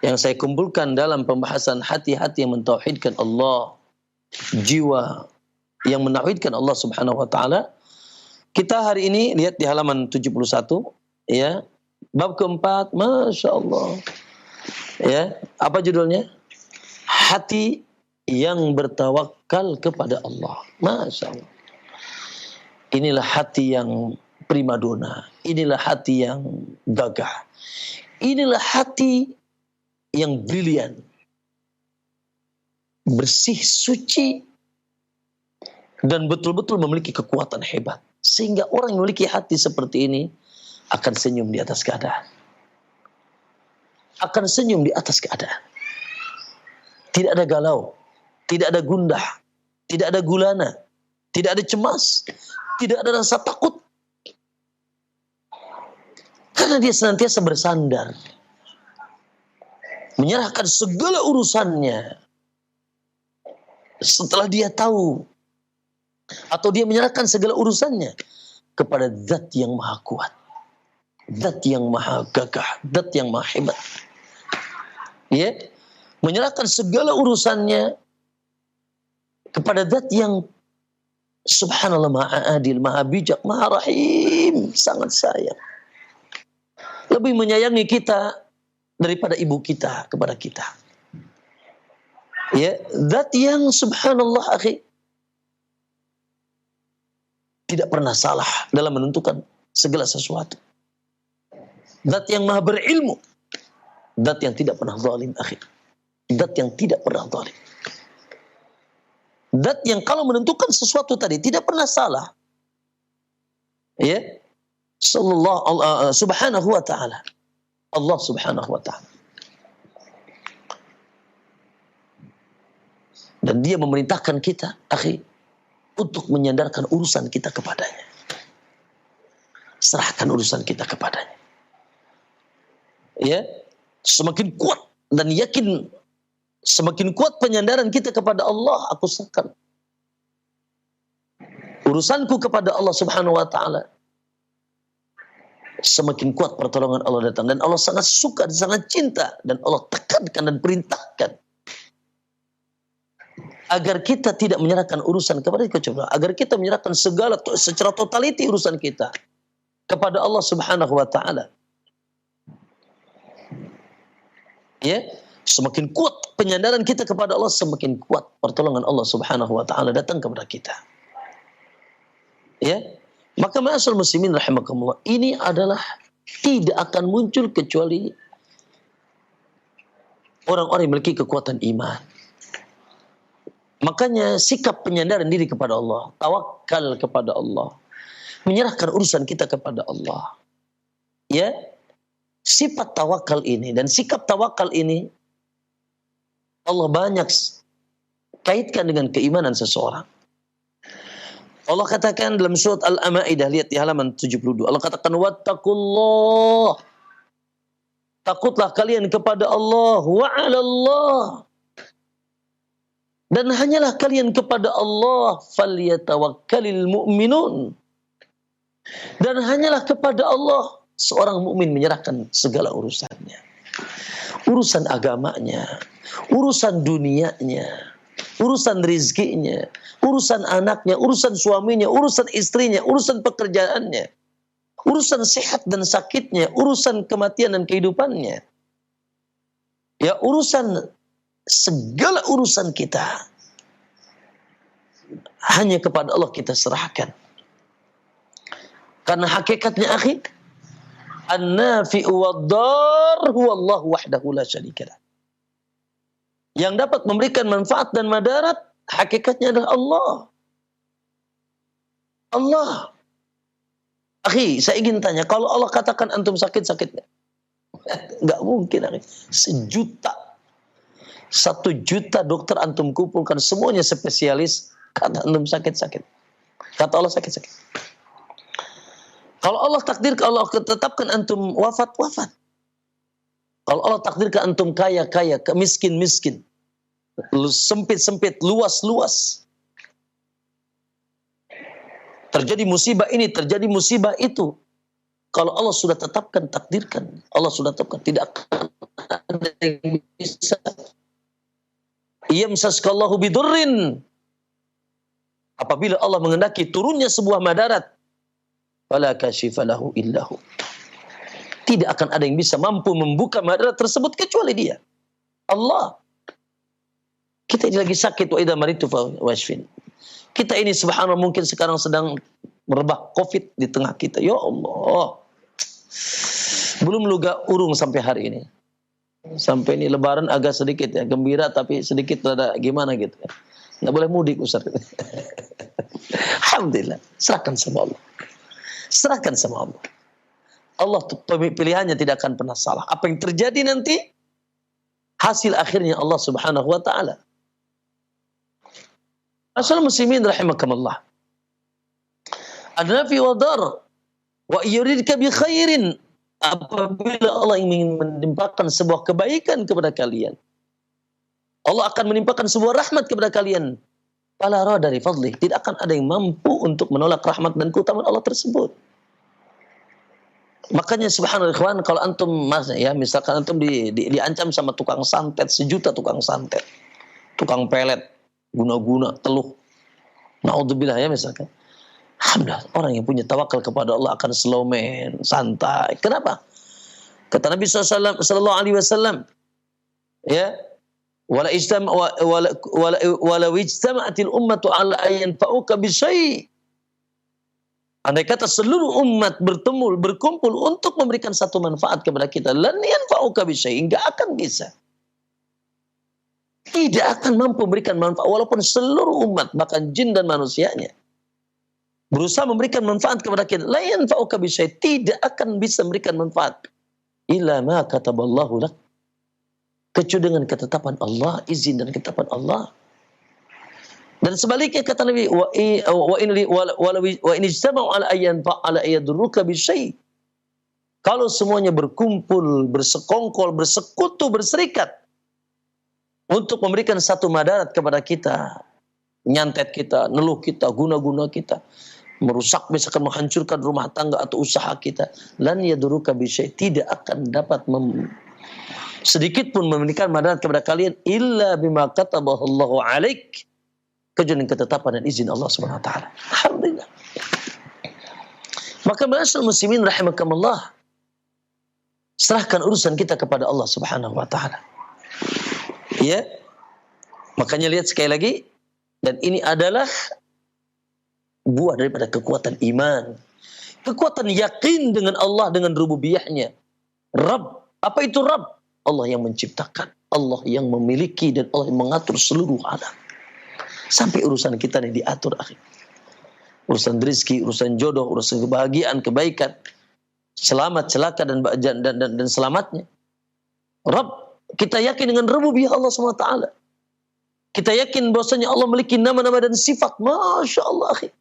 yang saya kumpulkan dalam pembahasan hati-hati yang mentauhidkan Allah, jiwa yang menauhidkan Allah Subhanahu wa taala. Kita hari ini lihat di halaman 71 ya, bab keempat, Masya Allah. Ya, apa judulnya? Hati yang bertawakal kepada Allah. Masya Allah. Inilah hati yang primadona. Inilah hati yang gagah. Inilah hati yang brilian. Bersih, suci, dan betul-betul memiliki kekuatan hebat. Sehingga orang yang memiliki hati seperti ini akan senyum di atas keadaan. Akan senyum di atas keadaan. Tidak ada galau, tidak ada gundah, tidak ada gulana, tidak ada cemas, tidak ada rasa takut. Karena dia senantiasa bersandar, menyerahkan segala urusannya. Setelah dia tahu, atau dia menyerahkan segala urusannya kepada Zat yang maha kuat, Zat yang maha gagah, Zat yang maha hebat. Ya, menyerahkan segala urusannya kepada Zat yang subhanallah maha adil, maha bijak, maha rahim, sangat sayang. Lebih menyayangi kita daripada ibu kita kepada kita. Ya, Zat yang subhanallah akhi tidak pernah salah dalam menentukan segala sesuatu. Zat yang maha berilmu, Zat yang tidak pernah zalim akhi, Zat yang tidak pernah zalim, Zat yang kalau menentukan sesuatu tadi tidak pernah salah. Ya, subhanahu wa ta'ala, Allah subhanahu wa ta'ala. Dan dia memerintahkan kita, akhi, untuk menyandarkan urusan kita kepadanya. Serahkan urusan kita kepadanya. Ya, semakin kuat dan yakin, semakin kuat penyandaran kita kepada Allah. Aku serahkan urusanku kepada Allah Subhanahu wa taala. Semakin kuat pertolongan Allah datang, dan Allah sangat suka dan sangat cinta, dan Allah tekankan dan perintahkan agar kita tidak menyerahkan urusan kepada kita, agar kita menyerahkan segala secara totaliti urusan kita kepada Allah Subhanahu wa taala. Ya, semakin kuat penyandaran kita kepada Allah, semakin kuat pertolongan Allah Subhanahu wa taala datang kepada kita. Ya, maka ma'asyiral muslimin rahimakumullah, ini adalah tidak akan muncul kecuali orang-orang yang memiliki kekuatan iman. Makanya sikap penyandaran diri kepada Allah, tawakal kepada Allah, menyerahkan urusan kita kepada Allah. Ya, sifat tawakal ini dan sikap tawakal ini Allah banyak kaitkan dengan keimanan seseorang. Allah katakan dalam surat Al-Maidah, lihat di halaman 72. Allah katakan, wattaqullah. Takutlah kalian kepada Allah, wa 'alallah. Dan hanyalah kalian kepada Allah, falyatawakkalil mu'minun. Dan hanyalah kepada Allah seorang mukmin menyerahkan segala urusannya. Urusan agamanya, urusan dunianya, urusan rizkinya, urusan anaknya, urusan suaminya, urusan istrinya, urusan pekerjaannya, urusan sehat dan sakitnya, urusan kematian dan kehidupannya. Ya, urusan, segala urusan kita hanya kepada Allah kita serahkan. Karena hakikatnya, akhi, an-nafi'u wad-dar huwa Allah wahdahu la syarika lah. Yang dapat memberikan manfaat dan madarat hakikatnya adalah Allah. Allah. Akhi, saya ingin tanya, kalau Allah katakan antum sakit-sakit, nggak mungkin, akhi. 1 juta dokter antum kumpulkan, semuanya spesialis, kata antum sakit-sakit. Kata Allah sakit-sakit. Kalau Allah takdir, kalau Allah tetapkan antum wafat. Kalau Allah takdirkan antum kaya, miskin, sempit, luas. Terjadi musibah ini, terjadi musibah itu. Kalau Allah sudah tetapkan, takdirkan, Allah sudah tetapkan, tidak akan ada yang bisa. Yamsaskallahu bidurrin. Apabila Allah menghendaki turunnya sebuah madarat, fala kashifa lahu illahu. Tidak akan ada yang bisa mampu membuka madarat tersebut kecuali Dia. Allah. Kita ini lagi sakit, wa idza maritu fa washfin. Kita ini subhanallah mungkin sekarang sedang merebak Covid di tengah kita. Ya Allah. Belum luga urung sampai hari ini. Sampai ini lebaran agak sedikit ya, gembira tapi sedikit ada gimana gitu ya. Nggak boleh mudik, Ustaz. Alhamdulillah, serahkan sama Allah. Serahkan sama Allah. Allah pilihannya tidak akan pernah salah. Apa yang terjadi nanti, hasil akhirnya Allah Subhanahu wa taala. Asal muslimin rahimakumullah. An-nafi wa dar wa yuridka bi khairin. Apabila Allah ingin menimpakan sebuah kebaikan kepada kalian, Allah akan menimpakan sebuah rahmat kepada kalian. Fala ra dari fadlih. Tidak akan ada yang mampu untuk menolak rahmat dan keutamaan Allah tersebut. Makanya subhanallah ikhwan, kalau antum ya misalkan antum diancam sama tukang santet 1 juta, tukang santet, tukang pelet, guna-guna, teluh, naudzubillah ya misalkan. Alhamdulillah, orang yang punya tawakal kepada Allah akan slow man, santai. Kenapa? Kata Nabi sallallahu alaihi wasallam, ya, wala ijtama'atil ummatu ala ayyan fa'uka bi syai'. Andai kata seluruh umat berkumpul untuk memberikan satu manfaat kepada kita, lan yanfa'uka bi syai', enggak akan bisa. Tidak akan mampu memberikan manfaat walaupun seluruh umat, bahkan jin dan manusianya berusaha memberikan manfaat kepada kita. La yanfa'uka bi syai', tidak akan bisa memberikan manfaat illa ma kataballahu lak, kecuali dengan ketetapan Allah, izin dan ketetapan Allah. Dan sebaliknya kata Nabi, wa in ijtama'u ala ayadurruka bisyai. Kalau semuanya berkumpul, bersekongkol, bersekutu, berserikat untuk memberikan satu madarat kepada kita, nyantet kita, neluh kita, guna-guna kita, merusak, misalkan menghancurkan rumah tangga atau usaha kita, lan yadurruka bisyai, tidak akan dapat sedikit pun memberikan madarat kepada kalian illa bima katabahu Allahu alaik, kecuali ketetapan dan izin Allah Subhanahu wa taala. Alhamdulillah. Maka ma'asyiral muslimin rahimakumullah, serahkan urusan kita kepada Allah Subhanahu wa taala. Ya. Makanya lihat sekali lagi, dan ini adalah buah daripada kekuatan iman. Kekuatan yakin dengan Allah, dengan rububiyahnya. Rabb, apa itu Rabb? Allah yang menciptakan, Allah yang memiliki, dan Allah yang mengatur seluruh alam. Sampai urusan kita ini diatur, akhir. Urusan rezeki, urusan jodoh, urusan kebahagiaan, kebaikan, selamat, celaka, dan selamatnya. Rabb, kita yakin dengan rububiyah Allah SWT. Kita yakin bahwasanya Allah memiliki nama-nama dan sifat. Masya Allah, akhir.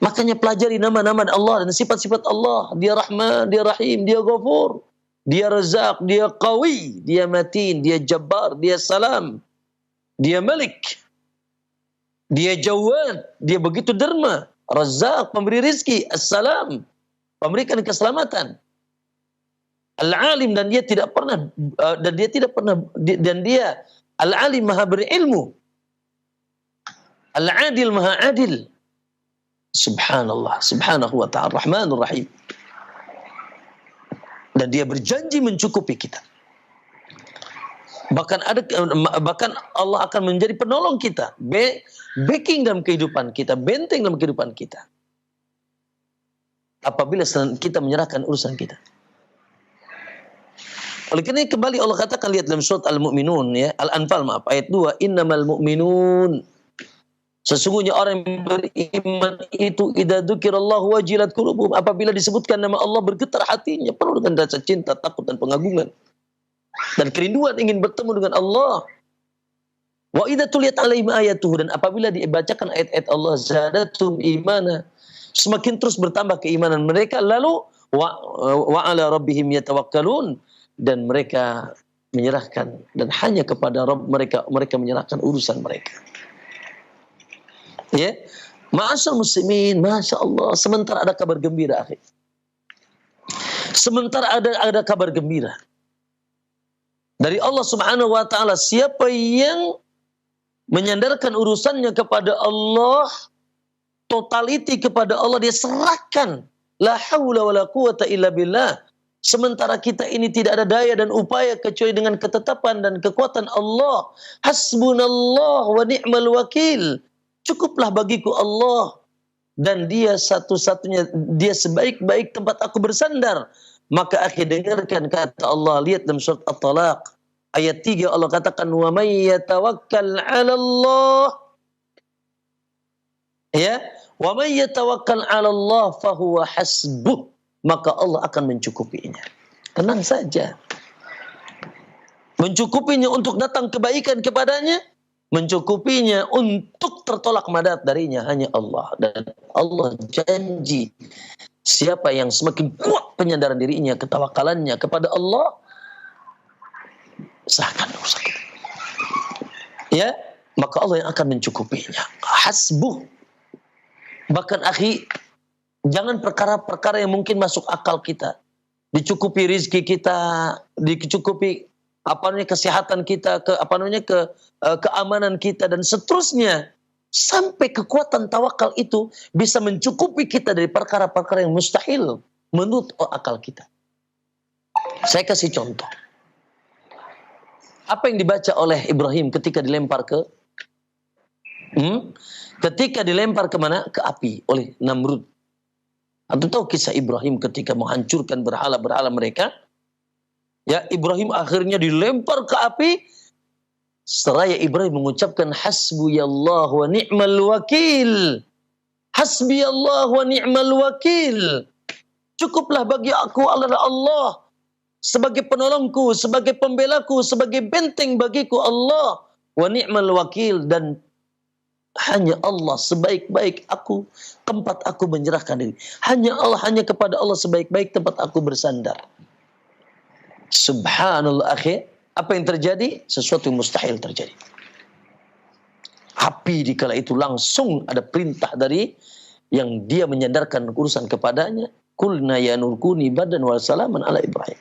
Makanya pelajari nama-nama Allah dan sifat-sifat Allah. Dia Rahman, Dia Rahim, Dia Ghafur, Dia Razak, Dia Qawi, Dia Matin, Dia Jabbar, Dia Salam, Dia Malik, Dia Jawad, Dia begitu derma. Razak, pemberi rizki. As-Salam, memberikan keselamatan. Al-Alim, dan dia tidak pernah dan dia Al-Alim, maha berilmu. Al-Adil, maha adil. Subhanallah, subhanahu wa ta'ala, Rahmanur Rahim. Dan dia berjanji mencukupi kita. Bahkan Allah akan menjadi penolong kita, backing dalam kehidupan kita, benteng dalam kehidupan kita. Apabila kita menyerahkan urusan kita. Oleh karena kembali Allah katakan, lihat dalam surat Al-Mu'minun, ya, Al-Anfal, maaf, ayat 2, innamal mu'minun, sesungguhnya orang yang beriman itu idza dzukirallahu wajilat qulubuhum, apabila disebutkan nama Allah bergetar hatinya, penuh dengan rasa cinta, takut, dan pengagungan dan kerinduan ingin bertemu dengan Allah. Wa idza tuliyat alaihim ayatuhu, dan apabila dibacakan ayat-ayat Allah, zadatum imana, semakin terus bertambah keimanan mereka. Lalu wa ala rabbihim yatawakkalun, dan mereka menyerahkan, dan hanya kepada Rabb mereka menyerahkan urusan mereka. Ya, ma'asyiral muslimin, masya Allah, sementara ada kabar gembira, akhir. Sementara ada kabar gembira dari Allah Subhanahu wa taala, siapa yang menyandarkan urusannya kepada Allah, totality kepada Allah, dia serahkan, la haula wala quwata illa billah. Sementara kita ini tidak ada daya dan upaya kecuali dengan ketetapan dan kekuatan Allah. Hasbunallah wa ni'mal wakil. Cukuplah bagiku Allah, dan dia satu-satunya, dia sebaik-baik tempat aku bersandar. Maka akhir dengarkan kata Allah, lihat dalam surat At-Talaq ayat 3, Allah katakan, wa may yatawakkal 'ala Allah, ya, wa may yatawakkal 'ala Allah fahuwa hasbuh, maka Allah akan mencukupinya. Tenang saja. Mencukupinya untuk datang kebaikan kepadanya, mencukupinya untuk tertolak madarat darinya hanya Allah. Dan Allah janji, siapa yang semakin kuat penyandaran dirinya, ketawakalannya kepada Allah, serahkan urusan kita, ya, maka Allah yang akan mencukupinya. Hasbuh. Bahkan akhi, jangan perkara-perkara yang mungkin masuk akal kita, dicukupi rizki kita, dicukupi kesehatan kita, keamanan kita, dan seterusnya, sampai kekuatan tawakal itu bisa mencukupi kita dari perkara-perkara yang mustahil menurut akal kita. Saya kasih contoh. Apa yang dibaca oleh Ibrahim ketika dilempar ketika dilempar kemana? Ke api oleh Namrud. Atau tahu kisah Ibrahim ketika menghancurkan berhala-berhala mereka? Ya, Ibrahim akhirnya dilempar ke api. Seraya Ibrahim mengucapkan hasbiyallah wa ni'mal wakil. Hasbiyallah wa ni'mal wakil. Cukuplah bagi aku adalah Allah sebagai penolongku, sebagai pembelaku, sebagai benteng bagiku Allah. Wa ni'mal wakil, dan hanya Allah sebaik-baik aku, tempat aku menyerahkan diri. Hanya Allah, hanya kepada Allah sebaik-baik tempat aku bersandar. Subhanallah akhi, apa yang terjadi? Sesuatu yang mustahil terjadi. Api dikala itu langsung ada perintah dari yang dia menyandarkan urusan kepadanya. Kulna ya nurkuni badan wa salaman ala Ibrahim.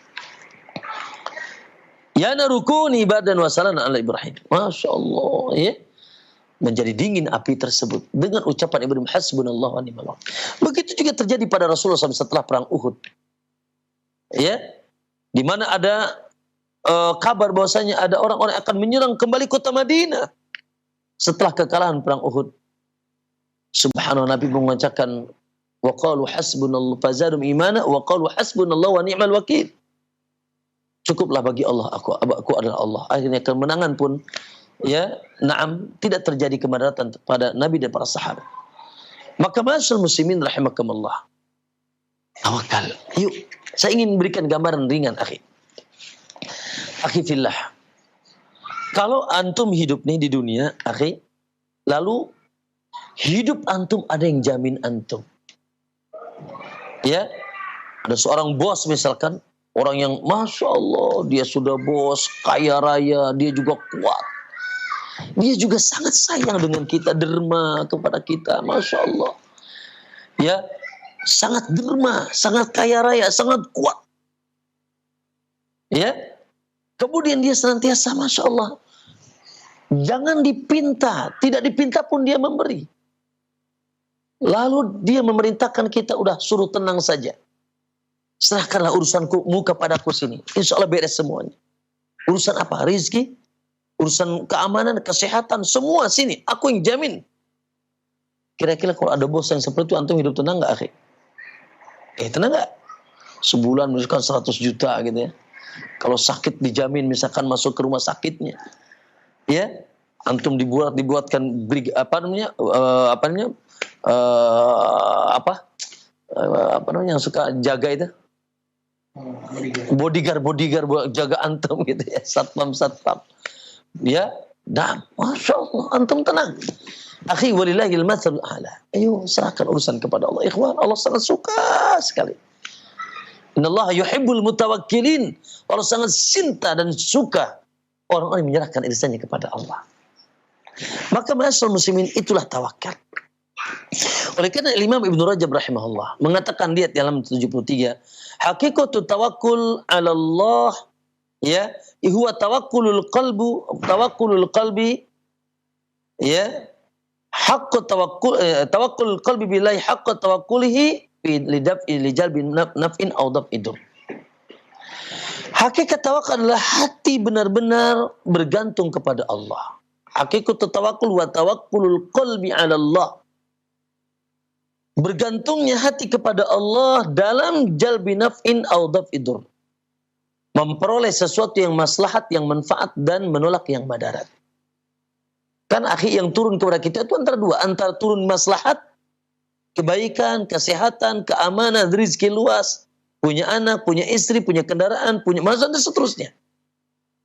Ya narukuni badan wa salaman ala Ibrahim. Masya Allah, ya. Menjadi dingin api tersebut dengan ucapan Ibrahim hasbunallah wa ni'mal wakil. Begitu juga terjadi pada Rasulullah SAW setelah perang Uhud. Ya, di mana ada kabar bahwasanya ada orang-orang akan menyerang kembali kota Madinah setelah kekalahan perang Uhud. Subhanallah, Nabi mengucapkan wa qalu hasbunallah fazadum imana wa qalu hasbunallah wa ni'mal wakil. Cukuplah bagi Allah, aku adalah Allah. Akhirnya kemenangan pun, ya, na'am, tidak terjadi kemudaratan pada Nabi dan para sahabat. Maka ma'asyiral muslimin rahimakumullah, tawakal. Yuk, saya ingin berikan gambaran ringan, akhi. Akhi fillah. Kalau antum hidup nih di dunia, akhi, lalu hidup antum ada yang jamin antum. Ya, ada seorang bos misalkan, orang yang Masya Allah, dia sudah bos, kaya raya, dia juga kuat. Dia juga sangat sayang dengan kita, derma kepada kita, Masya Allah. Ya, sangat derma, sangat kaya raya, sangat kuat. Ya, kemudian dia senantiasa, Masya Allah, jangan dipinta, tidak dipinta pun dia memberi. Lalu dia memerintahkan kita, udah suruh tenang saja. Serahkanlah urusanku kepadaku sini. Insya Allah beres semuanya. Urusan apa? Rizki, urusan keamanan, kesehatan, semua sini. Aku yang jamin. Kira-kira kalau ada bos yang seperti itu, antum hidup tenang gak, akhi? Tenang gak? Sebulan misalkan 100 juta gitu ya. Kalau sakit dijamin, misalkan masuk ke rumah sakitnya. Ya, antum dibuatkan apa namanya yang suka jaga itu? Bodyguard jaga antum gitu ya, satpam. Ya, dan Masya Allah, antum tenang. Akhi walillahil matsalul a'la. Ayo serahkan urusan kepada Allah. Ikhwan, Allah sangat suka sekali. Innallaha yuhibbul mutawakkilin. Allah sangat cinta dan suka orang-orang yang menyerahkan urusannya kepada Allah. Maka ma'asyiral muslimin, itulah tawakal. Oleh karena Imam Ibnu Rajab rahimahullah mengatakan, lihat dalam 73, hakikatu tawakkul 'ala Allah, ya, huwa tawakkulul qalbi, ya, haqqu tawakkul qalbi billahi haqqa tawakkulihi li jalbi naf'in aw daf'i dur. Hakikat tawakal adalah hati benar-benar bergantung kepada Allah. Hakikat tawakkul wa tawakkulul qalbi 'ala Allah. Bergantungnya hati kepada Allah dalam jalbi naf'in aw daf'i dur. Memperoleh sesuatu yang maslahat, yang manfaat, dan menolak yang madarat. Kan akhi, yang turun kepada kita itu antara dua. Antara turun maslahat, kebaikan, kesehatan, keamanan, rezeki luas, punya anak, punya istri, punya kendaraan, punya masa, dan seterusnya.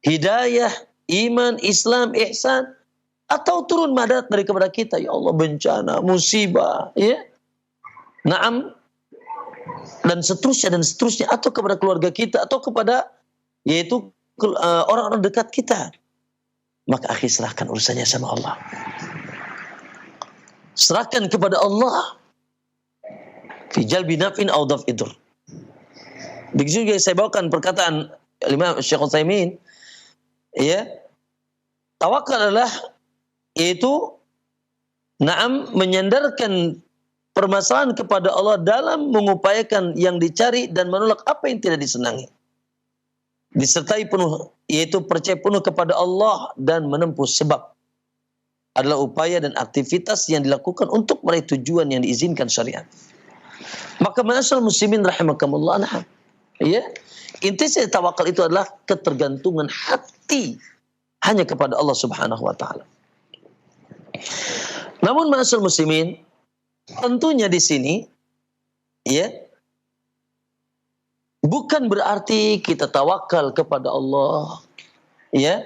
Hidayah, iman, Islam, ihsan. Atau turun madarat dari kepada kita. Ya Allah, bencana, musibah, ya. Naam, dan seterusnya, atau kepada keluarga kita, atau kepada, yaitu orang-orang dekat kita. Maka akhi, serahkan urusannya sama Allah. Serahkan kepada Allah. Fi jalbi naf'in aw daf'i dur. Begitu juga saya bawakan perkataan Imam Syekh Utsaimin, ya, tawakal adalah yaitu naam menyandarkan permasalahan kepada Allah dalam mengupayakan yang dicari dan menolak apa yang tidak disenangi. Disertai penuh, yaitu percaya penuh kepada Allah dan menempuh sebab adalah upaya dan aktivitas yang dilakukan untuk meraih tujuan yang diizinkan syariat. Maka ma'asyiral muslimin rahimakumullah, nah, ya, inti tawakal itu adalah ketergantungan hati hanya kepada Allah Subhanahu wa taala. Namun ma'asyiral muslimin, tentunya di sini, ya, bukan berarti kita tawakal kepada Allah, ya,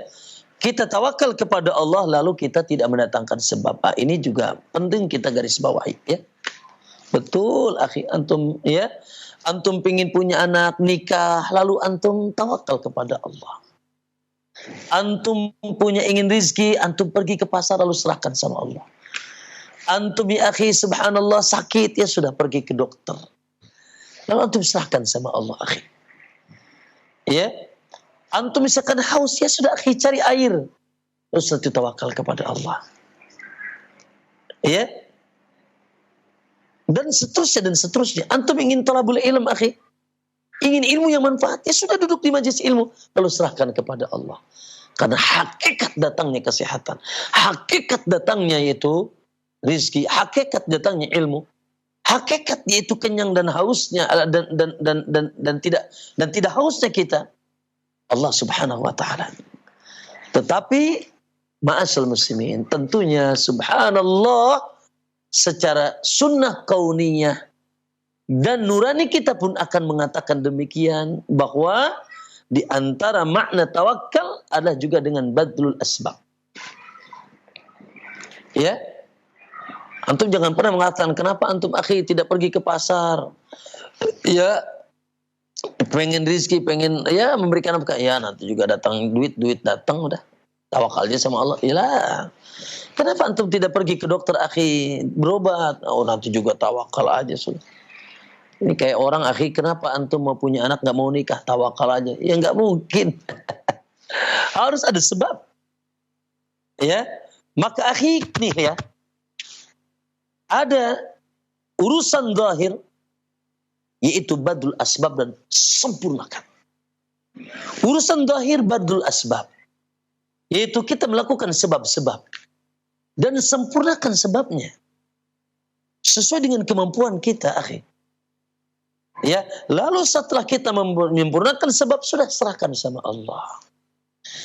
Kita tawakal kepada Allah lalu kita tidak mendatangkan sebab. Ini juga penting kita garis bawahi ya. Betul akhi, antum ya. Antum pingin punya anak, nikah, lalu antum tawakal kepada Allah. Antum punya ingin rizki, antum pergi ke pasar lalu serahkan sama Allah. Antum ya akhi subhanallah sakit, ya sudah pergi ke dokter. Lalu antum serahkan sama Allah akhi. Ya. Antum misalkan haus, ya sudah akhi cari air. Terus nanti tawakal kepada Allah. Ya. Dan seterusnya. Antum ingin talabul ilm akhi. Ingin ilmu yang manfaat, ya sudah duduk di majelis ilmu. Lalu serahkan kepada Allah. Karena hakikat datangnya kesehatan. Hakikat datangnya yaitu rizki. Hakikat datangnya ilmu. Hakikat yaitu kenyang dan hausnya dan tidak hausnya kita. Allah subhanahu wa ta'ala. Tetapi ma'asal muslimin, tentunya subhanallah secara sunnah kauniyah dan nurani kita pun akan mengatakan demikian, bahwa di antara makna tawakal adalah juga dengan badlul asbab. Ya. Antum jangan pernah mengatakan, kenapa antum akhi tidak pergi ke pasar? Ya, pengen rizki, pengen ya memberikan apa? Ya nanti juga datang duit datang, udah tawakal aja sama Allah. Iyalah. Kenapa antum tidak pergi ke dokter akhi berobat? Oh nanti juga tawakal aja sudah. Ini kayak orang akhi, kenapa antum mau punya anak nggak mau nikah, tawakal aja? Ya nggak mungkin. Harus ada sebab. Ya, maka akhi nih ya, ada urusan zahir, yaitu badul asbab dan sempurnakan. Urusan zahir badul asbab, yaitu kita melakukan sebab-sebab dan sempurnakan sebabnya sesuai dengan kemampuan kita, akhi. Ya, lalu setelah kita menyempurnakan sebab, sudah serahkan sama Allah.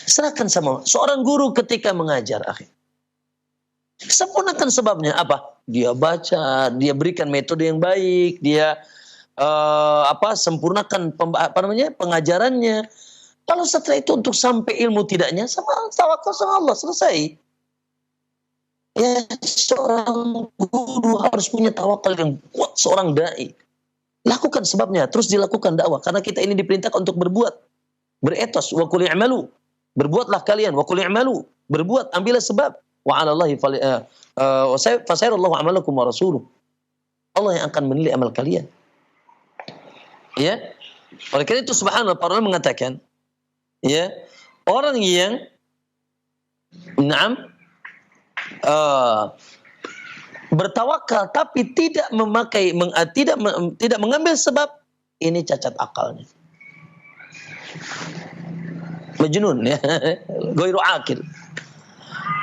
Serahkan sama Allah. Seorang guru ketika mengajar, akhi, sempurnakan sebabnya apa? Dia baca, dia berikan metode yang baik, dia sempurnakan pengajarannya. Lalu setelah itu untuk sampai ilmu tidaknya, sama tawakal sama Allah, selesai. Ya, seorang guru harus punya tawakal yang kuat, seorang dai. Lakukan sebabnya, terus dilakukan dakwah, karena kita ini diperintahkan untuk berbuat, beretos, wa qul i'malu, berbuatlah kalian, wa qul i'malu, berbuat, ambillah sebab, wa 'ala Allahi fasayarallahu amalakum wa rasuluh. Allah yang akan menilai amal kalian. Ya, oleh karena itu subhanallah para ulama mengatakan, ya, orang yang bertawakal tapi tidak mengambil sebab, ini cacat akalnya, majnun ya, ghairu akil.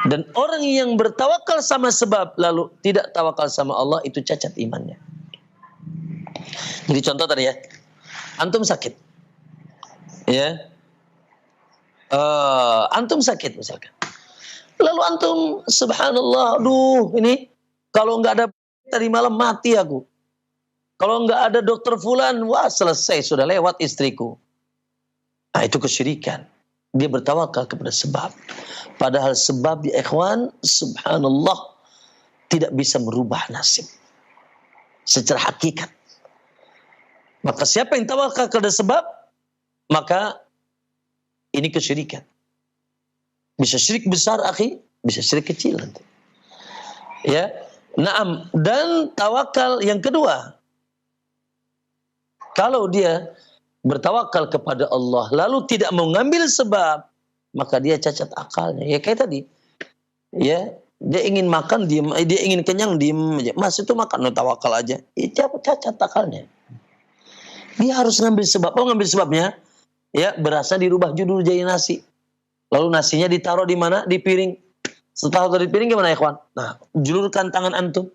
Dan orang yang bertawakal sama sebab lalu tidak tawakal sama Allah, itu cacat imannya. Jadi contoh tadi ya, antum sakit, ya, antum sakit misalkan, lalu antum subhanallah, aduh ini kalau nggak ada tadi malam mati aku, kalau nggak ada dokter fulan, wah selesai, sudah lewat istriku. Nah itu kesyirikan. Dia bertawakal kepada sebab, padahal sebab ya ikhwan subhanallah tidak bisa merubah nasib secara hakikat. Maka siapa yang tawakal kepada sebab, maka ini kesyirikan. Bisa syirik besar akhi, bisa syirik kecil nanti. Ya, naam. Dan tawakal yang kedua, kalau dia bertawakal kepada Allah lalu tidak mengambil sebab, maka dia cacat akalnya. Ya kayak tadi, ya, dia ingin makan diam, dia ingin kenyang diam aja. Mas itu makan, tawakal aja. Itu cacat akalnya. Dia harus ngambil sebab. Oh, ngambil sebabnya, ya, berasnya dirubah judul jadi nasi. Lalu nasinya ditaruh di mana? Di piring. Setelah dari piring gimana ya, kawan? Nah, julurkan tangan antum.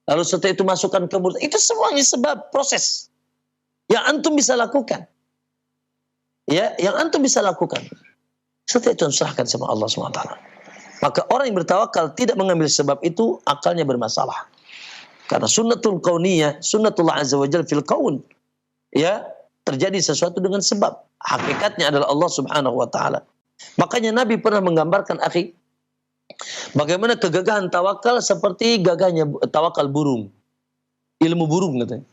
Lalu setelah itu masukkan ke mulut. Itu semuanya sebab, proses yang antum bisa lakukan. Ya, yang antum bisa lakukan. Setelah itu serahkan sama Allah SWT. Maka orang yang bertawakal tidak mengambil sebab, itu akalnya bermasalah. Karena sunnatul kauniyah, sunnatullah azza wa jalla fil kaun. Ya, terjadi sesuatu dengan sebab. Hakikatnya adalah Allah Subhanahu wa taala. Makanya Nabi pernah menggambarkan, akhi, bagaimana kegagahan tawakal seperti gagahnya tawakal burung. Ilmu burung katanya.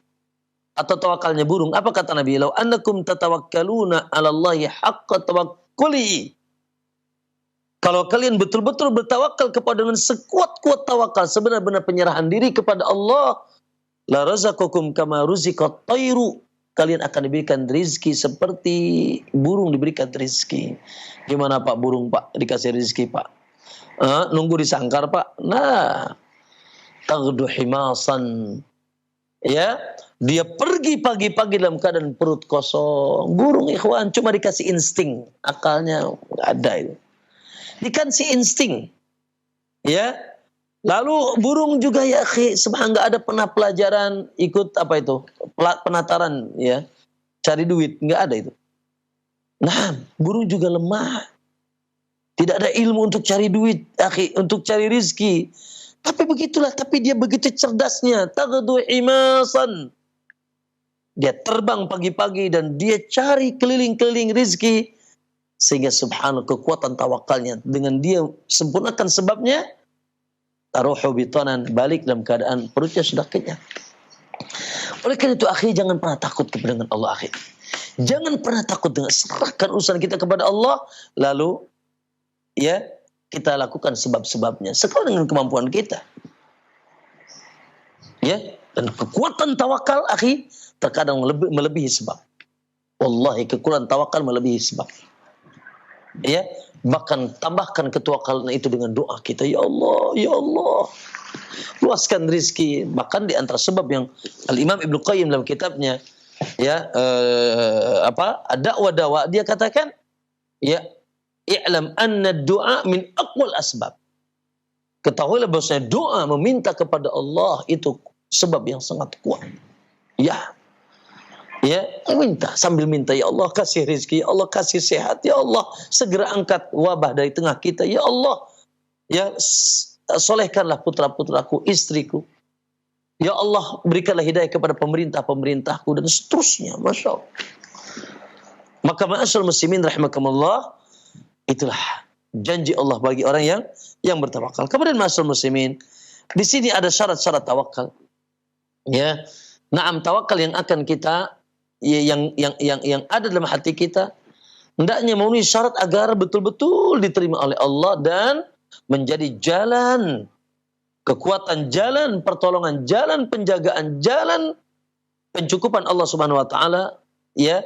Atau tawakalnya burung. Apa kata Nabi? Lau annakum tatawakkaluna 'ala Allahi haqqa tawakkuli. Kalau kalian betul-betul bertawakal kepada dengan sekuat-kuat tawakal, sebenar-benar penyerahan diri kepada Allah, la razaqakum kama ruziqat tayru. Kalian akan diberikan rizki seperti burung diberikan rizki. Gimana Pak burung Pak dikasih rizki Pak? Nunggu disangkar Pak? Nah, taghdu himasan. Ya, dia pergi pagi-pagi dalam keadaan perut kosong. Burung ikhwan cuma dikasih insting, akalnya nggak ada itu. Dikasih insting. Ya. Lalu burung juga ya akhi, sebenarnya nggak ada pernah pelajaran ikut apa itu? Penataran ya. Cari duit, nggak ada itu. Nah, burung juga lemah. Tidak ada ilmu untuk cari duit, akhi, untuk cari rizki. Tapi begitulah, tapi dia begitu cerdasnya. Taghdu imasan. Dia terbang pagi-pagi dan dia cari keliling-keliling rizki. Sehingga subhanallah kekuatan tawakalnya. Dengan dia sempurnakan sebabnya. Taruhu bitanan, balik dalam keadaan perutnya sudah kenyang. Oleh karena itu akhi, jangan pernah takut kepada Allah akhi. Jangan pernah takut dengan serahkan urusan kita kepada Allah. Lalu ya kita lakukan sebab-sebabnya sesuai dengan kemampuan kita. Ya, dan kekuatan tawakal akhi terkadang melebihi sebab. Wallahi kekuatan tawakal melebihi sebab. Ya, bahkan tambahkan ketawakalan itu dengan doa kita, ya Allah, ya Allah, luaskan rizki. Bahkan di antara sebab yang Al-Imam Ibnu Qayyim dalam kitabnya ya Ad-Da'wa Dawa, dia katakan ya, i'lam anna du'a min aqwal asbab. Ketahuilah bahwasanya doa meminta kepada Allah itu sebab yang sangat kuat. Ya, minta sambil minta, ya Allah kasih rezeki, ya Allah kasih sehat, ya Allah segera angkat wabah dari tengah kita, ya Allah ya solehkanlah putra-putraku, istriku, ya Allah berikanlah hidayah kepada pemerintah-pemerintahku dan seterusnya. Masya Allah. Maka ma'asyarul muslimin rahimakumullah, itulah janji Allah bagi orang yang bertawakal. Kemudian ma'asyarul muslimin, di sini ada syarat-syarat tawakal. Ya, na'am, tawakal yang akan kita yang ada dalam hati kita hendaknya memenuhi syarat agar betul-betul diterima oleh Allah dan menjadi jalan kekuatan, jalan pertolongan, jalan penjagaan, jalan pencukupan Allah Subhanahu wa taala, ya.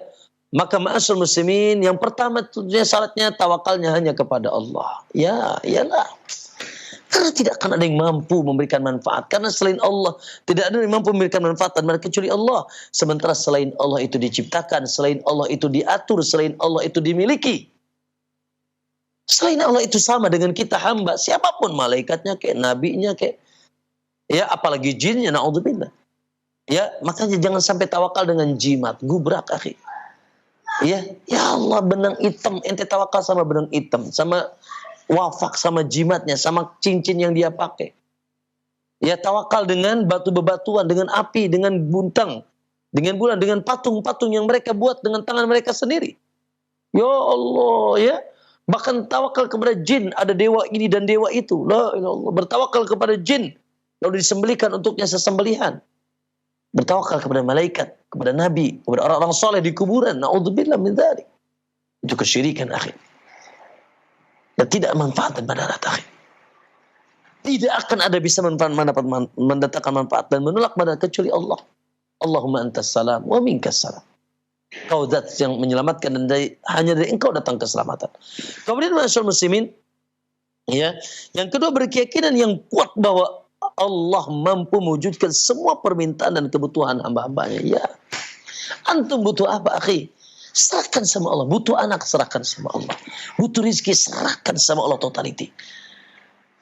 Maka ma'asyarul muslimin, yang pertama tentunya syaratnya tawakalnya hanya kepada Allah. Ya, iyalah. Karena tidak akan ada yang mampu memberikan manfaat. Karena selain Allah, tidak ada yang mampu memberikan manfaat dan kecuali Allah. Sementara selain Allah itu diciptakan, selain Allah itu diatur, selain Allah itu dimiliki. Selain Allah itu sama dengan kita hamba. Siapapun, malaikatnya kayak, nabinya kayak, ya apalagi jinnya, na'udzubillah. Ya, makanya jangan sampai tawakal dengan jimat, gubrak akhi. Ya Allah, benang hitam, ente tawakal sama benang hitam, sama wafak, sama jimatnya, sama cincin yang dia pakai. Ya, tawakal dengan batu bebatuan, dengan api, dengan buntang, dengan bulan, dengan patung-patung yang mereka buat dengan tangan mereka sendiri. Ya Allah, ya. Bahkan tawakal kepada jin, ada dewa ini dan dewa itu. La ilaha illallah. Bertawakal kepada jin, lalu disembelikan untuknya sesembelihan. Bertawakal kepada malaikat, kepada nabi, kepada orang-orang soleh di kuburan. Na'udzubillah min dzalik. Itu kesyirikan akhi. Dan tidak manfaat dan madarat akhi. Tidak akan ada bisa mendatangkan manfaat dan menolak madarat kecuali Allah. Allahumma antas salam wa minkas salam. Kau zat yang menyelamatkan dan hanya dari engkau datang keselamatan. Kemudian ma'asyarul muslimin, ya, yang kedua berkeyakinan yang kuat bahwa Allah mampu mewujudkan semua permintaan dan kebutuhan hamba-hambanya. Ya, antum butuh apa akhi? Serahkan sama Allah. Butuh anak, serahkan sama Allah. Butuh rizki, serahkan sama Allah totality.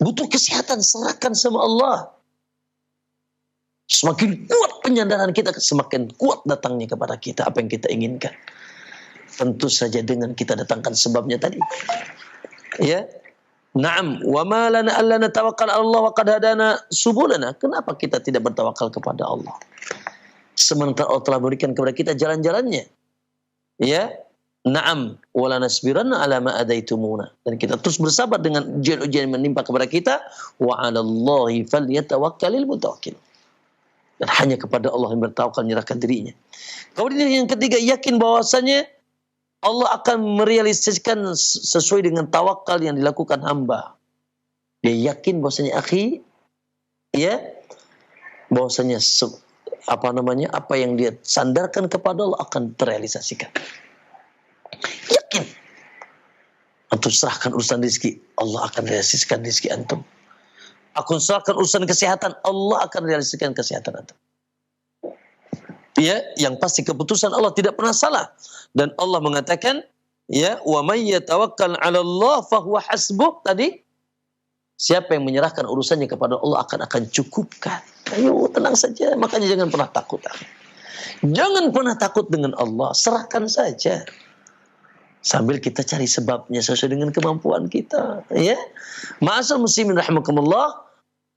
Butuh kesehatan, serahkan sama Allah. Semakin kuat penyadaran kita, semakin kuat datangnya kepada kita apa yang kita inginkan. Tentu saja dengan kita datangkan sebabnya tadi. Ya. Naam, wa ma lana alla natawakkal 'ala Allah wa qad hadana subulana. Kenapa kita tidak bertawakal kepada Allah? Sementara Allah telah berikan kepada kita jalan-jalannya. Ya. Na'am, wala nasbiranna ala ma adaitumuna. Dan kita terus bersabar dengan ujian-ujian yang menimpa kepada kita. Wa 'alallahi falyatawakkalul mutawakkil. Dan hanya kepada Allah yang bertawakal menyerahkan dirinya. Kemudian yang ketiga, yakin bahwasanya Allah akan merealisasikan sesuai dengan tawakal yang dilakukan hamba. Dia yakin bahwasanya akhi, ya, bahwasanya apa yang dia sandarkan kepada Allah akan terrealisasikan. Yakin. Antum serahkan urusan rezeki, Allah akan realisasikan rezeki antum. Aku serahkan urusan kesehatan, Allah akan realisasikan kesehatan antum. Ya, yang pasti keputusan Allah tidak pernah salah. Dan Allah mengatakan, ya, wa may yatawakkal 'ala Allah fahuwa hasbuh. Tadi, siapa yang menyerahkan urusannya kepada Allah akan cukupkan. Ayo, tenang saja. Makanya jangan pernah takut. Jangan pernah takut dengan Allah. Serahkan saja. Sambil kita cari sebabnya sesuai dengan kemampuan kita. Ya, ma'asal muslimin rahimakumullah.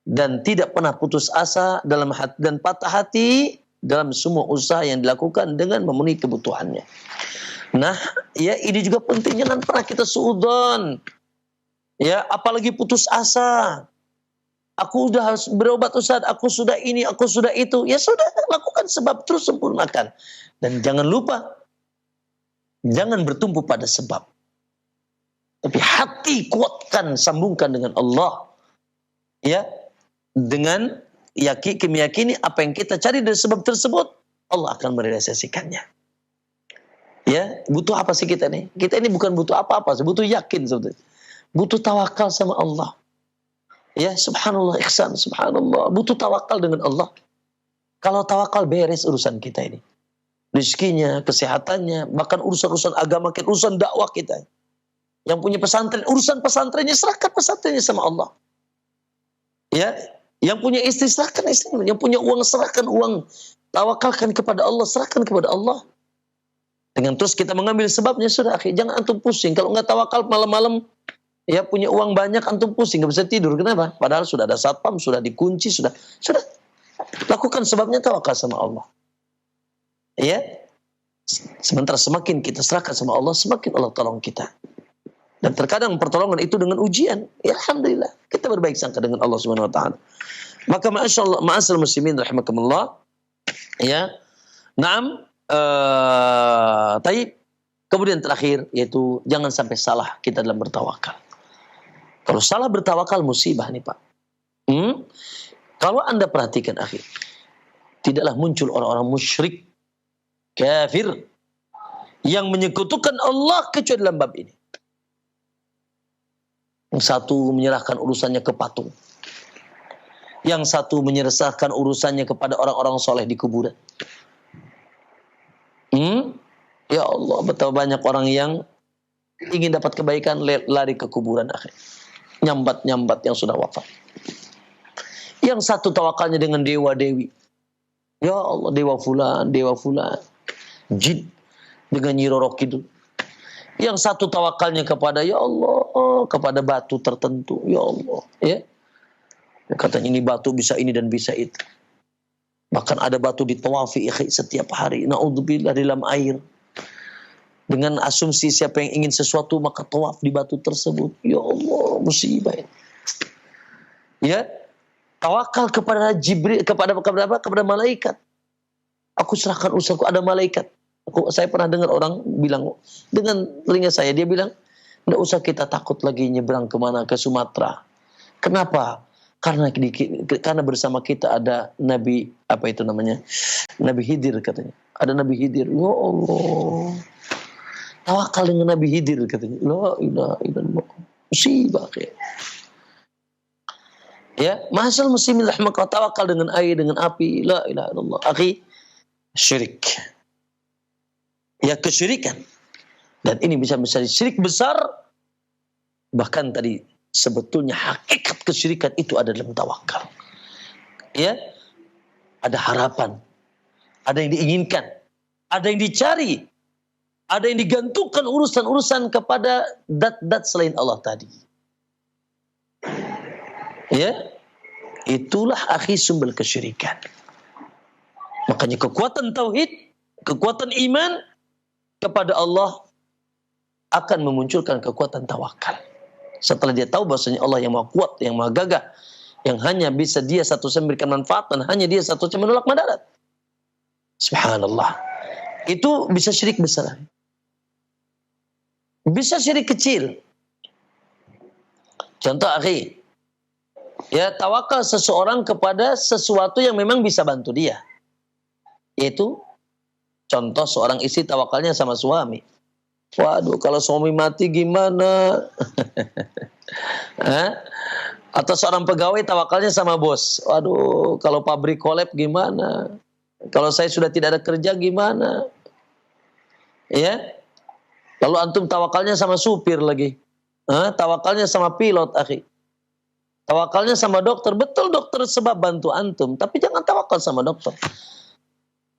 Dan tidak pernah putus asa dalam hati dan patah hati dalam semua usaha yang dilakukan dengan memenuhi kebutuhannya. Nah, ya, ini juga penting, jangan pernah kita suudzon. Ya, apalagi putus asa. Aku sudah harus berobat Ustaz, aku sudah ini, aku sudah itu. Ya sudah, lakukan sebab, terus sempurnakan. Dan jangan lupa, jangan bertumpu pada sebab. Tapi hati kuatkan, sambungkan dengan Allah. Ya, dengan meyakini apa yang kita cari dari sebab tersebut, Allah akan merealisasikannya. Ya, butuh apa sih kita nih? Kita ini bukan butuh apa-apa, butuh yakin sebetulnya. Butuh tawakal sama Allah. Ya, subhanallah, ihsan, subhanallah. Butuh tawakal dengan Allah. Kalau tawakal, beres urusan kita ini. Rezekinya, kesehatannya, bahkan urusan-urusan agama kita, urusan dakwah kita. Yang punya pesantren, urusan pesantrennya, serahkan pesantrennya sama Allah. Ya, yang punya istri, serahkan istrinya. Yang punya uang, serahkan uang. Tawakalkan kepada Allah, serahkan kepada Allah. Dengan terus kita mengambil sebabnya, sudah, akhirnya jangan antum pusing. Kalau nggak tawakal malam-malam, ya punya uang banyak, antum pusing, nggak bisa tidur. Kenapa? Padahal sudah ada satpam, sudah dikunci, sudah. Lakukan sebabnya, tawakal sama Allah. Ya, sementara semakin kita serahkan sama Allah, semakin Allah tolong kita. Dan terkadang pertolongan itu dengan ujian. Ya, alhamdulillah, kita berbaik sangka dengan Allah Subhanahu wa taala. Maka ma'asal muslimin rahimakumullah, ya. Naam, taib. Kemudian terakhir, yaitu jangan sampai salah kita dalam bertawakal. Kalau salah bertawakal, musibah nih Pak. Kalau Anda perhatikan akhir, tidaklah muncul orang-orang musyrik, kafir, yang menyekutukan Allah kecuali dalam bab ini. Yang satu menyerahkan urusannya ke patung. Yang satu menyerahkan urusannya kepada orang-orang soleh di kuburan. Ya Allah, betapa banyak orang yang ingin dapat kebaikan, lari ke kuburan akhir. Nyambat-nyambat yang sudah wafat. Yang satu tawakalnya dengan dewa-dewi. Ya Allah, dewa fulan, jin dengan Nyi Roro Kidul. Yang satu tawakalnya kepada, ya Allah, kepada batu tertentu. Ya Allah, ya. Katanya ini batu bisa ini dan bisa itu. Bahkan ada batu ditawafi setiap hari. Na'udzubillah, di dalam air. Dengan asumsi siapa yang ingin sesuatu maka tawaf di batu tersebut. Ya Allah, musibah ini. Ya, tawakal kepada Jibril, kepada malaikat. Aku serahkan urusanku, ada malaikat. Saya pernah dengar orang bilang dengan telinga saya, dia bilang, tidak usah kita takut lagi nyebrang kemana, ke Sumatera. Kenapa? Karena bersama kita ada Nabi, apa itu namanya? Nabi Khidir katanya. Ada Nabi Khidir. Ya Allah. Tawakal dengan Nabi Khidir katanya. La ilaha illallah. Musibah kayak. Ya, masal muslimin rahimahullah, tawakal dengan air, dengan api. La ilaha illallah. Akhi, syirik. Ya, kesyirikan. Dan ini bisa menjadi syirik besar. Bahkan tadi sebetulnya hakikat kesyirikan itu ada dalam tawakal. Ya, ada harapan, ada yang diinginkan, ada yang dicari, ada yang digantungkan urusan-urusan kepada dat-dat selain Allah tadi. Ya, itulah akhi sumber kesyirikan. Makanya kekuatan tauhid, kekuatan iman kepada Allah akan memunculkan kekuatan tawakal. Setelah dia tahu bahwasanya Allah yang maha kuat, yang maha gagah, yang hanya bisa dia satu-satunya memberikan manfaat dan hanya dia satu-satunya menolak madarat. Subhanallah. Itu bisa syirik besar. Bisa syirik kecil. Contoh akhi, ya tawakal seseorang kepada sesuatu yang memang bisa bantu dia. Yaitu contoh seorang istri tawakalnya sama suami. Waduh, kalau suami mati gimana? Atau seorang pegawai tawakalnya sama bos. Waduh, kalau pabrik kolab gimana? Kalau saya sudah tidak ada kerja gimana? Ya. Lalu antum tawakalnya sama supir lagi. Tawakalnya sama pilot, akhi. Tawakalnya sama dokter. Betul dokter sebab bantu antum, tapi jangan tawakal sama dokter.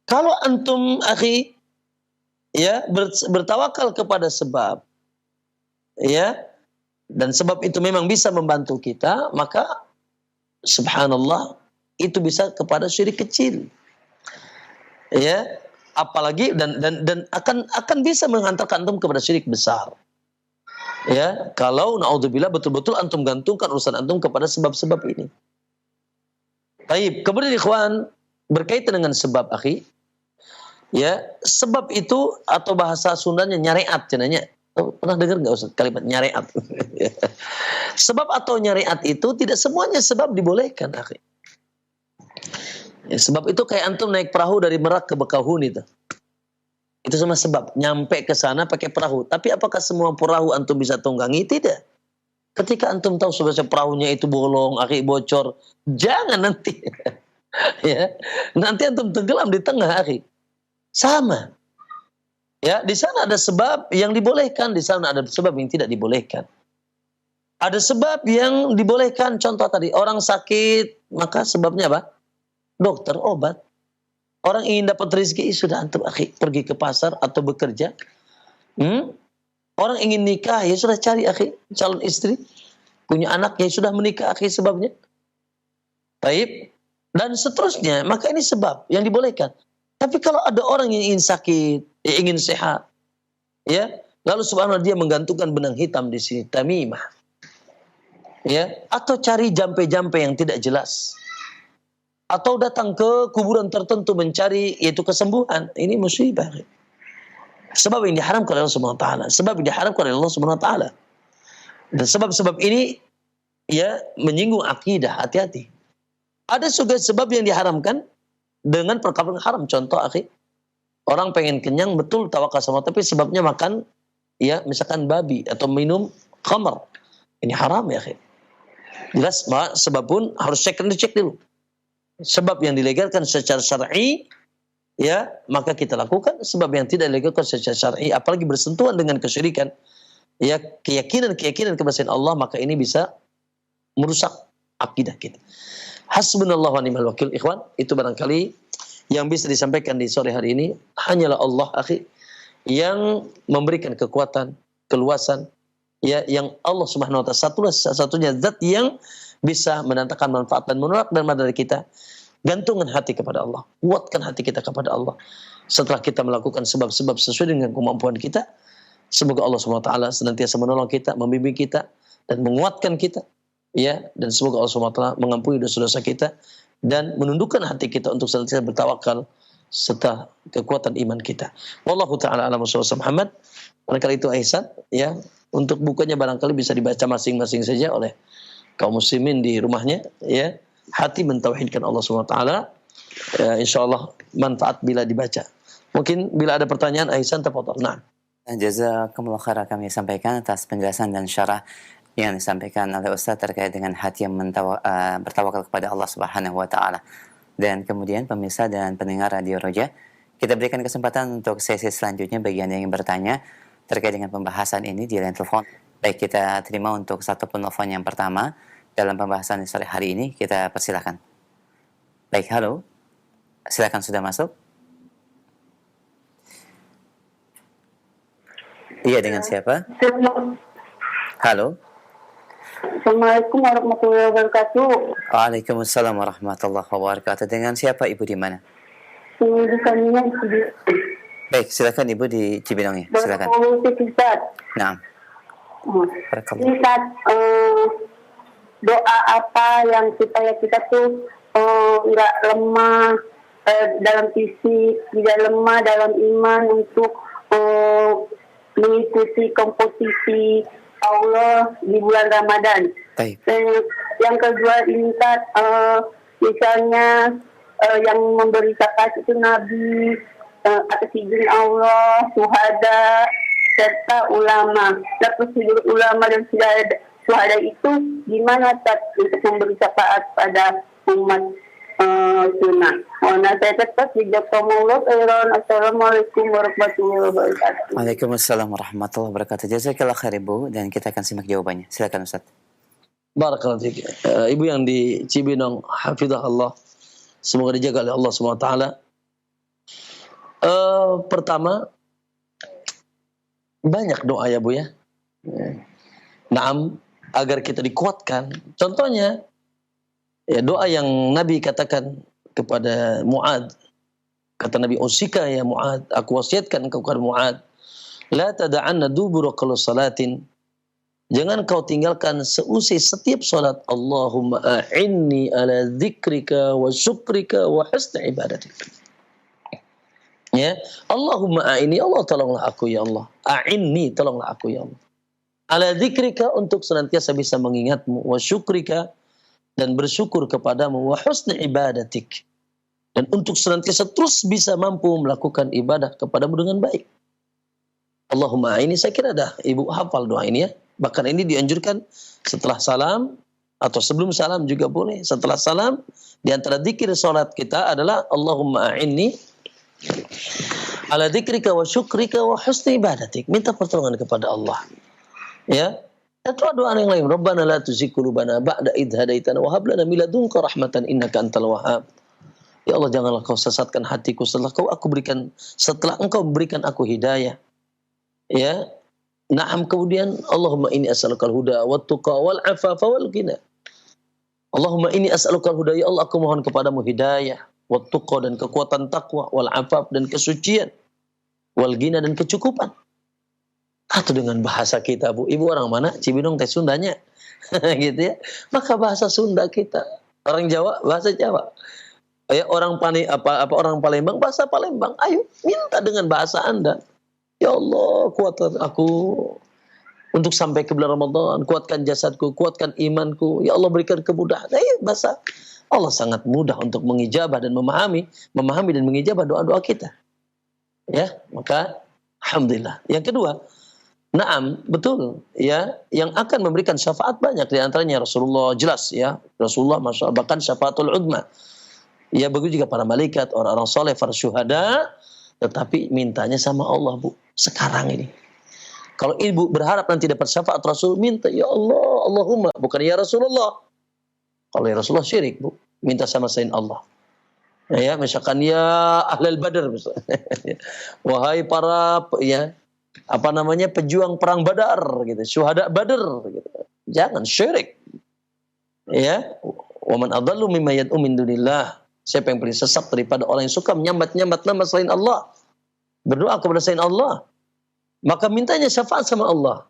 Kalau antum, akhi, ya bertawakal kepada sebab, ya, dan sebab itu memang bisa membantu kita, maka subhanallah itu bisa kepada syirik kecil, ya, apalagi dan akan bisa menghantarkan antum kepada syirik besar, ya, kalau naudzubillah betul-betul antum gantungkan urusan antum kepada sebab-sebab ini. Baik, kemudian ikhwan, berkaitan dengan sebab, akhi, ya, sebab itu atau bahasa Sundanya nyariat, cenanya. Pernah dengar nggak Ustaz kalimat nyariat? Sebab atau nyariat itu tidak semuanya sebab dibolehkan, akhi. Ya, sebab itu kayak antum naik perahu dari Merak ke Bakauheni itu. Itu semua sebab. Nyampe ke sana pakai perahu. Tapi apakah semua perahu antum bisa tunggangi? Tidak. Ketika antum tahu sebenarnya perahunya itu bolong, akhi, bocor, jangan nanti. Ya, nanti antum tenggelam di tengah, akhi. Sama. Ya, di sana ada sebab yang dibolehkan, di sana ada sebab yang tidak dibolehkan. Ada sebab yang dibolehkan, contoh tadi, orang sakit, maka sebabnya apa? Dokter, obat. Orang ingin dapat rezeki, sudah antum, akhi, pergi ke pasar atau bekerja. Orang ingin nikah, ya sudah cari, akhi, calon istri. Punya anak, ya sudah menikah, akhi, sebabnya. Baik. Dan seterusnya, maka ini sebab yang dibolehkan. Tapi kalau ada orang yang ingin sakit, ingin sehat, ya, lalu subhanallah dia menggantungkan benang hitam di sini, tamimah, ya, atau cari jampe-jampe yang tidak jelas, atau datang ke kuburan tertentu mencari yaitu kesembuhan, ini musibah. Sebab yang diharamkan oleh Allah Subhanahu wa taala, sebab yang diharamkan oleh Allah Subhanahu wa taala. Dan sebab-sebab ini ya menyinggung akidah, hati-hati. Ada juga sebab yang diharamkan dengan perkara yang haram. Contoh, akhi, orang pengen kenyang, betul tawakal sama, tapi sebabnya makan, ya, misalkan babi atau minum khamar. Ini haram, ya, akhi. Jelas, sebab pun harus dicek dulu. Sebab yang dilegalkan secara syar'i, ya, maka kita lakukan. Sebab yang tidak dilegalkan secara syar'i, apalagi bersentuhan dengan kesyirikan, ya, keyakinan kebesaran Allah, maka ini bisa merusak akidah kita. Hasbunallahu wa ni'mal wakil, ikhwan. Itu barangkali yang bisa disampaikan di sore hari ini. Hanyalah Allah, akhi, yang memberikan kekuatan, keluasan, ya, yang Allah Subhanahu wa taala satunya zat yang bisa mendatangkan manfaat dan menolak dan dari kita. Gantungkan hati kepada Allah, kuatkan hati kita kepada Allah. Setelah kita melakukan sebab-sebab sesuai dengan kemampuan kita, semoga Allah Subhanahu wa taala senantiasa menolong kita, membimbing kita dan menguatkan kita. Ya, dan semoga Allah SWT mengampuni dosa-dosa kita dan menundukkan hati kita untuk senantiasa bertawakal serta kekuatan iman kita. Wallahu taala a'lam bishawab. Muhammad, barangkali itu Ihsan, ya. Untuk bukunya barangkali bisa dibaca masing-masing saja oleh kaum muslimin di rumahnya, ya. Hati mentauhidkan Allah SWT, ya, insyaallah manfaat bila dibaca. Mungkin bila ada pertanyaan, Ihsan, tafadhal. Nah. Jazakumullah khairan kami sampaikan atas penjelasan dan syarah yang disampaikan oleh Ustaz terkait dengan hati yang bertawakal kepada Allah Subhanahu wa taala. Dan kemudian pemirsa dan pendengar Radio Roja, kita berikan kesempatan untuk sesi selanjutnya bagi Anda yang bertanya terkait dengan pembahasan ini di line telepon. Baik, kita terima untuk satu penelpon yang pertama dalam pembahasan sore hari ini. Kita persilakan. Baik, halo. Silakan, sudah masuk. Iya, dengan siapa? Halo. Assalamualaikum warahmatullahi wabarakatuh. Waalaikumsalam warahmatullahi wabarakatuh. Dengan siapa Ibu, di mana? Di Kanian. Baik, silakan Ibu di Cibinong ya. Silakan. Ustaz. Nah, barakallah. Ustaz, doa apa yang supaya kita tuh nggak lemah dalam fisik, tidak lemah dalam iman untuk mengikuti komposisi Allah di bulan Ramadan. Baik. Dan yang kedua ini Ustaz, misalnya yang memberi zakat itu Nabi, atas izin Allah, syuhada, serta ulama. Lepas ulama dan syuhada itu gimana Ustaz untuk memberi syafaat pada umat sunnah? Saya tetap jazakumullah khairan. Assalamualaikum warahmatullahi wabarakatuh. Waalaikumsalam warahmatullahi wabarakatuh. Jazakallah khair Ibu, dan kita akan simak jawabannya. Silakan Ustaz. Barakallahu fiik. Ibu yang di Cibinong, hafizahullah. Semoga dijaga oleh Allah Subhanahu wa taala. Pertama, banyak doa ya Bu ya. Naam, agar kita dikuatkan. Contohnya, ya doa yang Nabi katakan kepada Mu'ad. Kata Nabi, "Usika ya Mu'ad, aku wasiatkan engkau kepada Mu'ad, la tada'anna dubura kulli salatin." Jangan kau tinggalkan seusai setiap salat. Allahumma a'inni ala dzikrika wa syukrika wa husni ibadatik. Ya, Allahumma a'inni, Allah tolonglah aku ya Allah. A'inni, tolonglah aku ya Allah. Ala dzikrika, untuk senantiasa bisa mengingatmu, wa syukrika, dan bersyukur kepadamu, wa husni ibadatik, dan untuk senantiasa terus bisa mampu melakukan ibadah kepadamu dengan baik. Allahumma a'inni, saya kira dah Ibu hafal doa ini ya. Bahkan ini dianjurkan setelah salam atau sebelum salam juga boleh. Setelah salam, di antara zikir salat kita adalah Allahumma a'inni ala dzikrika wa syukrika wa husni ibadatik. Minta pertolongan kepada Allah. Ya. Dan doa yang lain, Rabbana la tuzigh qulubana ba'da idh hadaitana wa hab lana min ladunka rahmatan innaka antal wahhab. Ya Allah, janganlah kau sesatkan hatiku setelah engkau berikan aku hidayah. Ya. Naam, kemudian Allahumma inni as'alukal huda wat tuqa wal afafa wal ghina. Allahumma inni as'alukal huda, ya Allah aku mohon kepadamu hidayah, wat tuqa dan kekuatan takwa, wal afaf dan kesucian, wal ghina dan kecukupan. Atau dengan bahasa kita Bu, Ibu orang mana? Cibinong teh Sundanya. Gitu ya. Maka bahasa Sunda kita. Orang Jawa bahasa Jawa. Ya, orang Palembang bahasa Palembang. Ayo minta dengan bahasa Anda. Ya Allah, kuatkan aku untuk sampai ke bulan Ramadan, kuatkan jasadku, kuatkan imanku. Ya Allah, berikan kemudahan. Bahasa Allah sangat mudah untuk mengijabah dan memahami dan mengijabah doa-doa kita. Ya, maka alhamdulillah. Yang kedua, naam, betul ya, yang akan memberikan syafaat banyak, di antaranya Rasulullah, jelas ya. Rasulullah masyaallah, bahkan syafaatul udma. Ya, begitu juga para malaikat, orang-orang soleh, para syuhada. Tetapi mintanya sama Allah Bu, sekarang ini. Kalau Ibu berharap nanti dapat syafaat Rasul, minta ya Allah, Allahumma, bukan ya Rasulullah. Kalau ya Rasulullah syirik Bu, minta sama selain Allah. Ya, misalkan ya ahlul badar misalnya. Wahai para pejuang perang Badar gitu, syuhada Badar gitu. Jangan syirik. Ya, wa man adallu mimma yad'u min dunillah. Siapa yang paling sesat daripada orang yang suka menyambat-nyambat nama selain Allah, berdoa kepada selain Allah, maka mintanya syafaat sama Allah.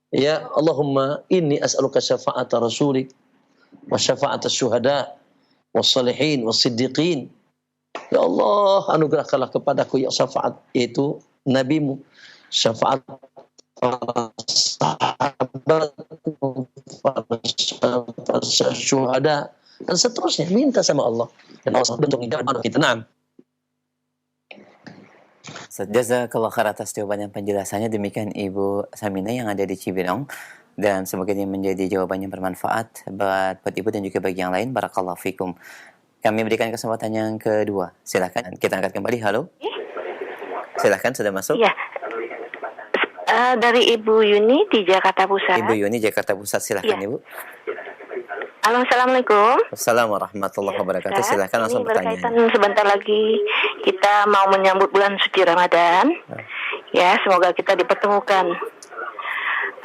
Ya Allahumma inni as'aluka syafa'ata rasulik wa syafa'ata syuhada was salihin was siddiqin. Ya Allah, anugerahkanlah kepadaku ya syafaat, yaitu nabimu, syafaat para sahabat, para syuhada, dan seterusnya. Minta sama Allah, dan Allah bentuk ijabah kita. Naam. Jazakallah khair atas jawaban dan penjelasannya. Demikian Ibu Samina yang ada di Cibinong, dan semoga ini menjadi jawaban yang bermanfaat buat Ibu dan juga bagi yang lain. Barakallahu fikum. Kami berikan kesempatan yang kedua. Silakan kita angkat kembali. Halo. Silakan, sudah masuk. Iya. Dari Ibu Yuni di Jakarta Pusat. Ibu Yuni Jakarta Pusat, silakan ya. Ibu. Halo, assalamualaikum. Assalamualaikum warahmatullahi wabarakatuh. Silakan langsung bertanya. Berkaitan sebentar lagi kita mau menyambut bulan suci Ramadan. Ya, semoga kita dipertemukan.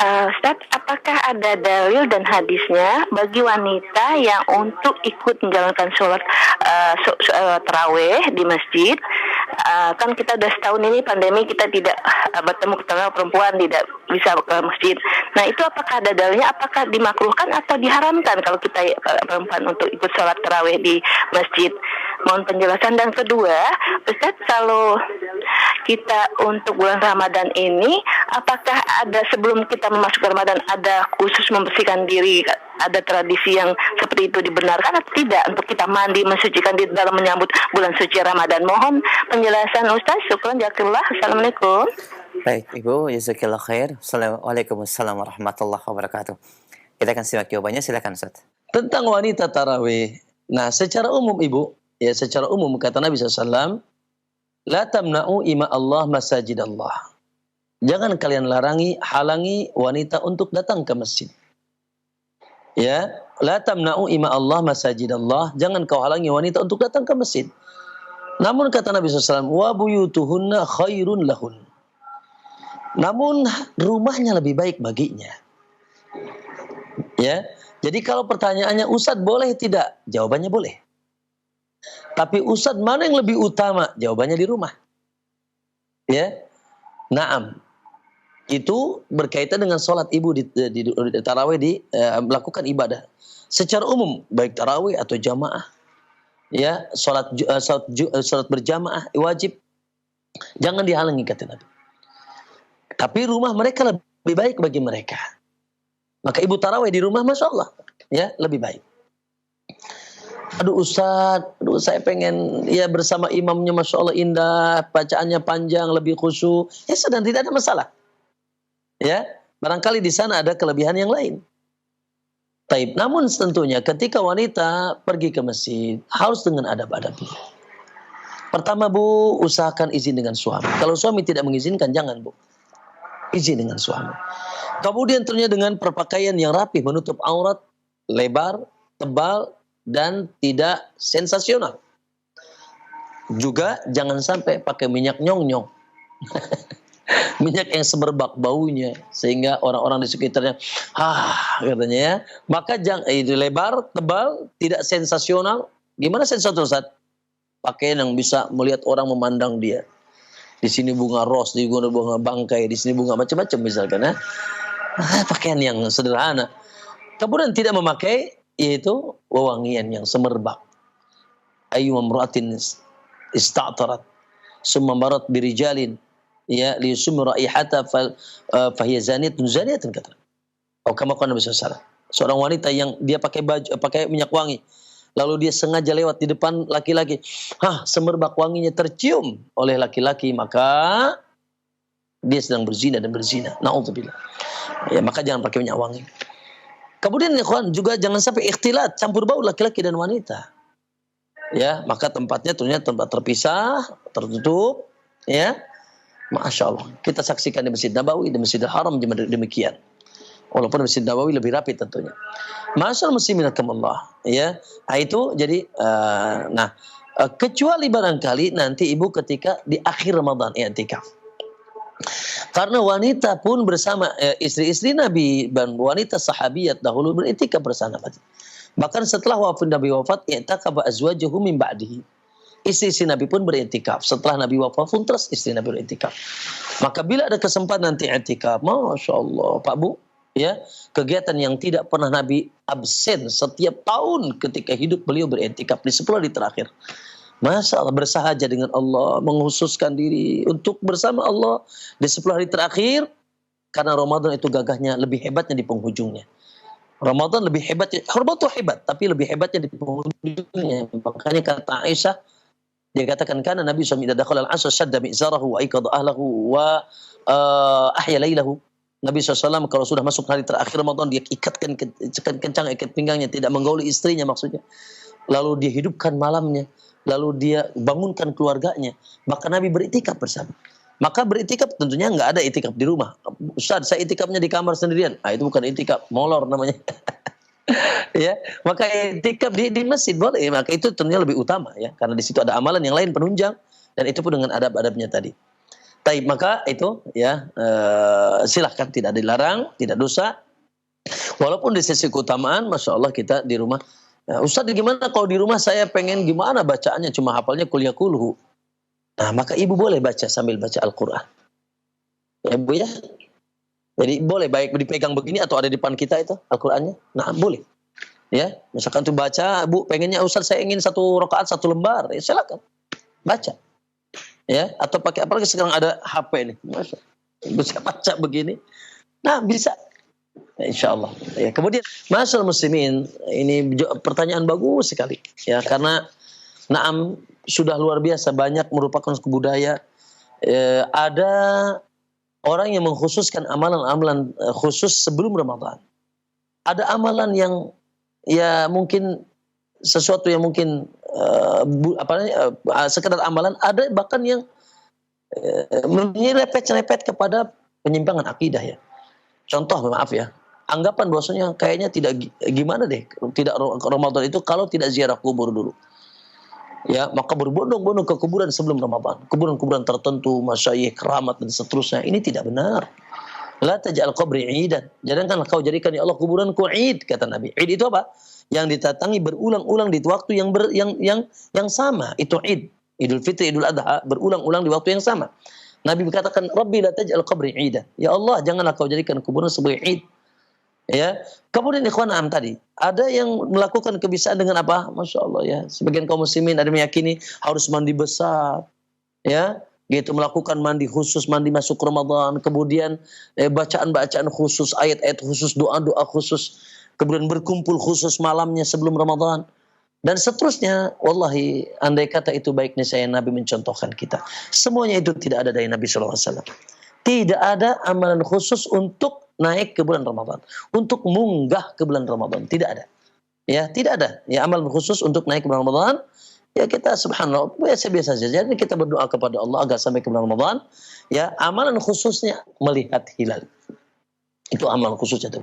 Ustaz, apakah ada dalil dan hadisnya bagi wanita yang untuk ikut menjalankan sholat tarawih di masjid, kan kita udah setahun ini pandemi, kita tidak bertemu ketemu perempuan, tidak bisa ke masjid. Nah itu apakah ada dalilnya? Apakah dimakruhkan atau diharamkan kalau kita perempuan untuk ikut sholat tarawih di masjid? Mohon penjelasan. Dan kedua, Ustaz, kalau kita untuk bulan Ramadan ini, apakah ada sebelum kita memasuki Ramadan ada khusus membersihkan diri, ada tradisi yang seperti itu dibenarkan atau tidak untuk kita mandi mensucikan diri dalam menyambut bulan suci Ramadan? Mohon penjelasan Ustaz. Syukran jazakallah. Assalamualaikum. Baik, Ibu, jazakallah khair. Waalaikumsalam warahmatullahi wabarakatuh. Kita akan simak jawabannya, silakan Ustaz. Tentang wanita tarawih. Nah, secara umum Ibu, ya secara umum kata Nabi SAW, la tamna'u ima Allah masajid Allah. Jangan kalian halangi wanita untuk datang ke masjid. Ya, la tamna'u ima Allah masajid Allah. Jangan kau halangi wanita untuk datang ke masjid. Namun kata Nabi SAW, wa buyutuhunna khairun lahun. Namun rumahnya lebih baik baginya. Ya, jadi kalau pertanyaannya, Ustadz boleh tidak? Jawabannya boleh. Tapi Ustadz mana yang lebih utama? Jawabannya di rumah. Ya, naam. Itu berkaitan dengan sholat ibu di tarawih melakukan ibadah. Secara umum, baik tarawih atau jamaah. Ya, sholat berjamaah wajib. Jangan dihalangi kata Nabi. Tapi rumah mereka lebih baik bagi mereka. Maka ibu tarawih di rumah, Masya Allah. Ya, lebih baik. Aduh Ustadz, saya pengen ya bersama imamnya, Masya Allah indah, bacaannya panjang, lebih khusyuk. Ya sedang tidak ada masalah. Ya, barangkali di sana ada kelebihan yang lain. Taib. Namun tentunya ketika wanita pergi ke masjid harus dengan adab-adabnya. Pertama Bu, usahakan izin dengan suami. Kalau suami tidak mengizinkan, jangan Bu. Izin dengan suami. Kemudian tentunya dengan perpakaian yang rapi, menutup aurat, lebar, tebal, dan tidak sensasional. Juga jangan sampai pakai minyak nyong-nyong. Minyak yang semerbak baunya sehingga orang-orang di sekitarnya katanya ya. Maka jangan itu lebar, tebal, tidak sensasional. Gimana sensasional Ustaz? Pakaian yang bisa melihat orang memandang dia. Di sini bunga ros, di sini bunga bangkai, di sini bunga macam-macam misalkan ya. Pakaian yang sederhana. Kemudian tidak memakai yaitu wewangian yang semerbak. Ayu mamra'atin ista'tarat summa marat birijalin ya li yusmi raihata fahiya zaniyatun kata. Atau kama qala Nabi sallallahu alaihi wasallam. Seorang wanita yang dia pakai minyak wangi, lalu dia sengaja lewat di depan laki-laki, semerbak wanginya tercium oleh laki-laki, maka dia sedang berzina dan berzina. Na'udzubillah. Ya, maka jangan pakai minyak wangi. Kemudian ikhwan juga jangan sampai ikhtilat, campur bau laki-laki dan wanita. Ya, maka tempatnya ternyata tempat terpisah, tertutup, ya. Masya Allah. Kita saksikan di Masjid Nabawi, di Masjidil Haram demikian. Walaupun Masjid Nabawi lebih rapi tentunya. Masya Allah muslimin rahimakumullah, ya. Nah, itu jadi kecuali barangkali nanti ibu ketika di akhir Ramadan i'tikaf. Karena wanita pun bersama istri-istri Nabi dan wanita sahabiyat dahulu beriktikaf bersama. Bahkan setelah Nabi wafat, i'takafa azwajuhu min ba'dihi. Istri-istri Nabi pun beriktikaf. Setelah Nabi wafat pun terus istri Nabi beriktikaf. Maka bila ada kesempatan nanti i'tikaf, Masya Allah Pak Bu, ya, kegiatan yang tidak pernah Nabi absen setiap tahun ketika hidup beliau beriktikaf di 10 hari terakhir. Masya Allah, bersahaja dengan Allah, menghususkan diri untuk bersama Allah di 10 hari terakhir, karena Ramadan itu gagahnya lebih hebatnya di penghujungnya. Ramadan lebih hebatnya, Ramadan itu hebat, tapi lebih hebatnya di penghujungnya. Makanya kata Aisyah, dia katakan karena Nabi SAW idza dakhala al-'asr shadda mi'zarahu wa iqadha ahlahu wa ahya lailahu. Nabi SAW kalau sudah masuk hari terakhir Ramadan, dia ikatkan kencang ikat pinggangnya, tidak menggauli istrinya maksudnya. Lalu dia hidupkan malamnya, lalu dia bangunkan keluarganya. Maka Nabi beriktikaf bersama. Maka beriktikaf tentunya nggak ada iktikaf di rumah. Ustaz, saya iktikafnya di kamar sendirian. Itu bukan iktikaf, molor namanya. Ya, maka iktikaf di masjid boleh. Maka itu tentunya lebih utama ya, karena di situ ada amalan yang lain penunjang dan itu pun dengan adab-adabnya tadi. Taib, maka itu ya silahkan, tidak dilarang, tidak dosa. Walaupun di sisi keutamaan, Masya Allah kita di rumah. Ustaz gimana kalau di rumah saya pengen gimana bacaannya, cuma hafalnya kul yakulhu. Nah, maka ibu boleh baca sambil baca Al-Quran. Ya, Bu ya. Jadi boleh baik dipegang begini atau ada di depan kita itu Al-Qur'annya. Nah, boleh. Ya, misalkan tuh baca, Bu, pengennya Ustaz saya ingin 1 rakaat 1 lembar, ya silakan. Baca. Ya, atau pakai apalagi sekarang ada HP nih. Masya, bisa baca begini. Nah, bisa. Ya, insyaallah. Ya, kemudian masyaallah muslimin, ini pertanyaan bagus sekali. Ya, karena naam sudah luar biasa banyak merupakan budaya ada orang yang mengkhususkan amalan-amalan khusus sebelum Ramadan. Ada amalan yang ya mungkin sesuatu yang mungkin sekedar amalan, ada bahkan yang menyerepet-nyerepet kepada penyimpangan akidah ya. Contoh, maaf ya, anggapan bahwasanya kayaknya tidak gimana deh, tidak Ramadan itu kalau tidak ziarah kubur dulu. Ya, maka berbondong-bondong ke kuburan sebelum Ramadan. Kuburan-kuburan tertentu, masyayikh, keramat dan seterusnya. Ini tidak benar. La taj'al qabri 'idan. Janganlah kau jadikan ya Allah kuburanku 'id, kata Nabi. 'Id itu apa? Yang didatangi berulang-ulang di waktu yang sama. Itu 'id. Idul Fitri, Idul Adha berulang-ulang di waktu yang sama. Nabi berkatakan, "Rabbi la taj'al qabri 'idan." Ya Allah, janganlah kau jadikan kuburan sebagai 'id. Ya, kemudian ikhwan tadi ada yang melakukan kebiasaan dengan apa? Masya Allah ya. Sebagian kaum muslimin ada meyakini harus mandi besar, ya, gitu melakukan mandi khusus, mandi masuk Ramadan, kemudian bacaan-bacaan khusus, ayat-ayat khusus, doa-doa khusus, kemudian berkumpul khusus malamnya sebelum Ramadan dan seterusnya. Wallahi, andai kata itu baiknya saya Nabi mencontohkan kita. Semuanya itu tidak ada dari Nabi SAW. Tidak ada amalan khusus untuk naik ke bulan Ramadan, untuk munggah ke bulan Ramadan, tidak ada. Ya, tidak ada. Ya, amalan khusus untuk naik ke bulan Ramadan. Ya, kita subhanallah biasa-biasa saja. Jadi kita berdoa kepada Allah agar sampai ke bulan Ramadan. Ya, amalan khususnya melihat hilal. Itu amalan khususnya tuh.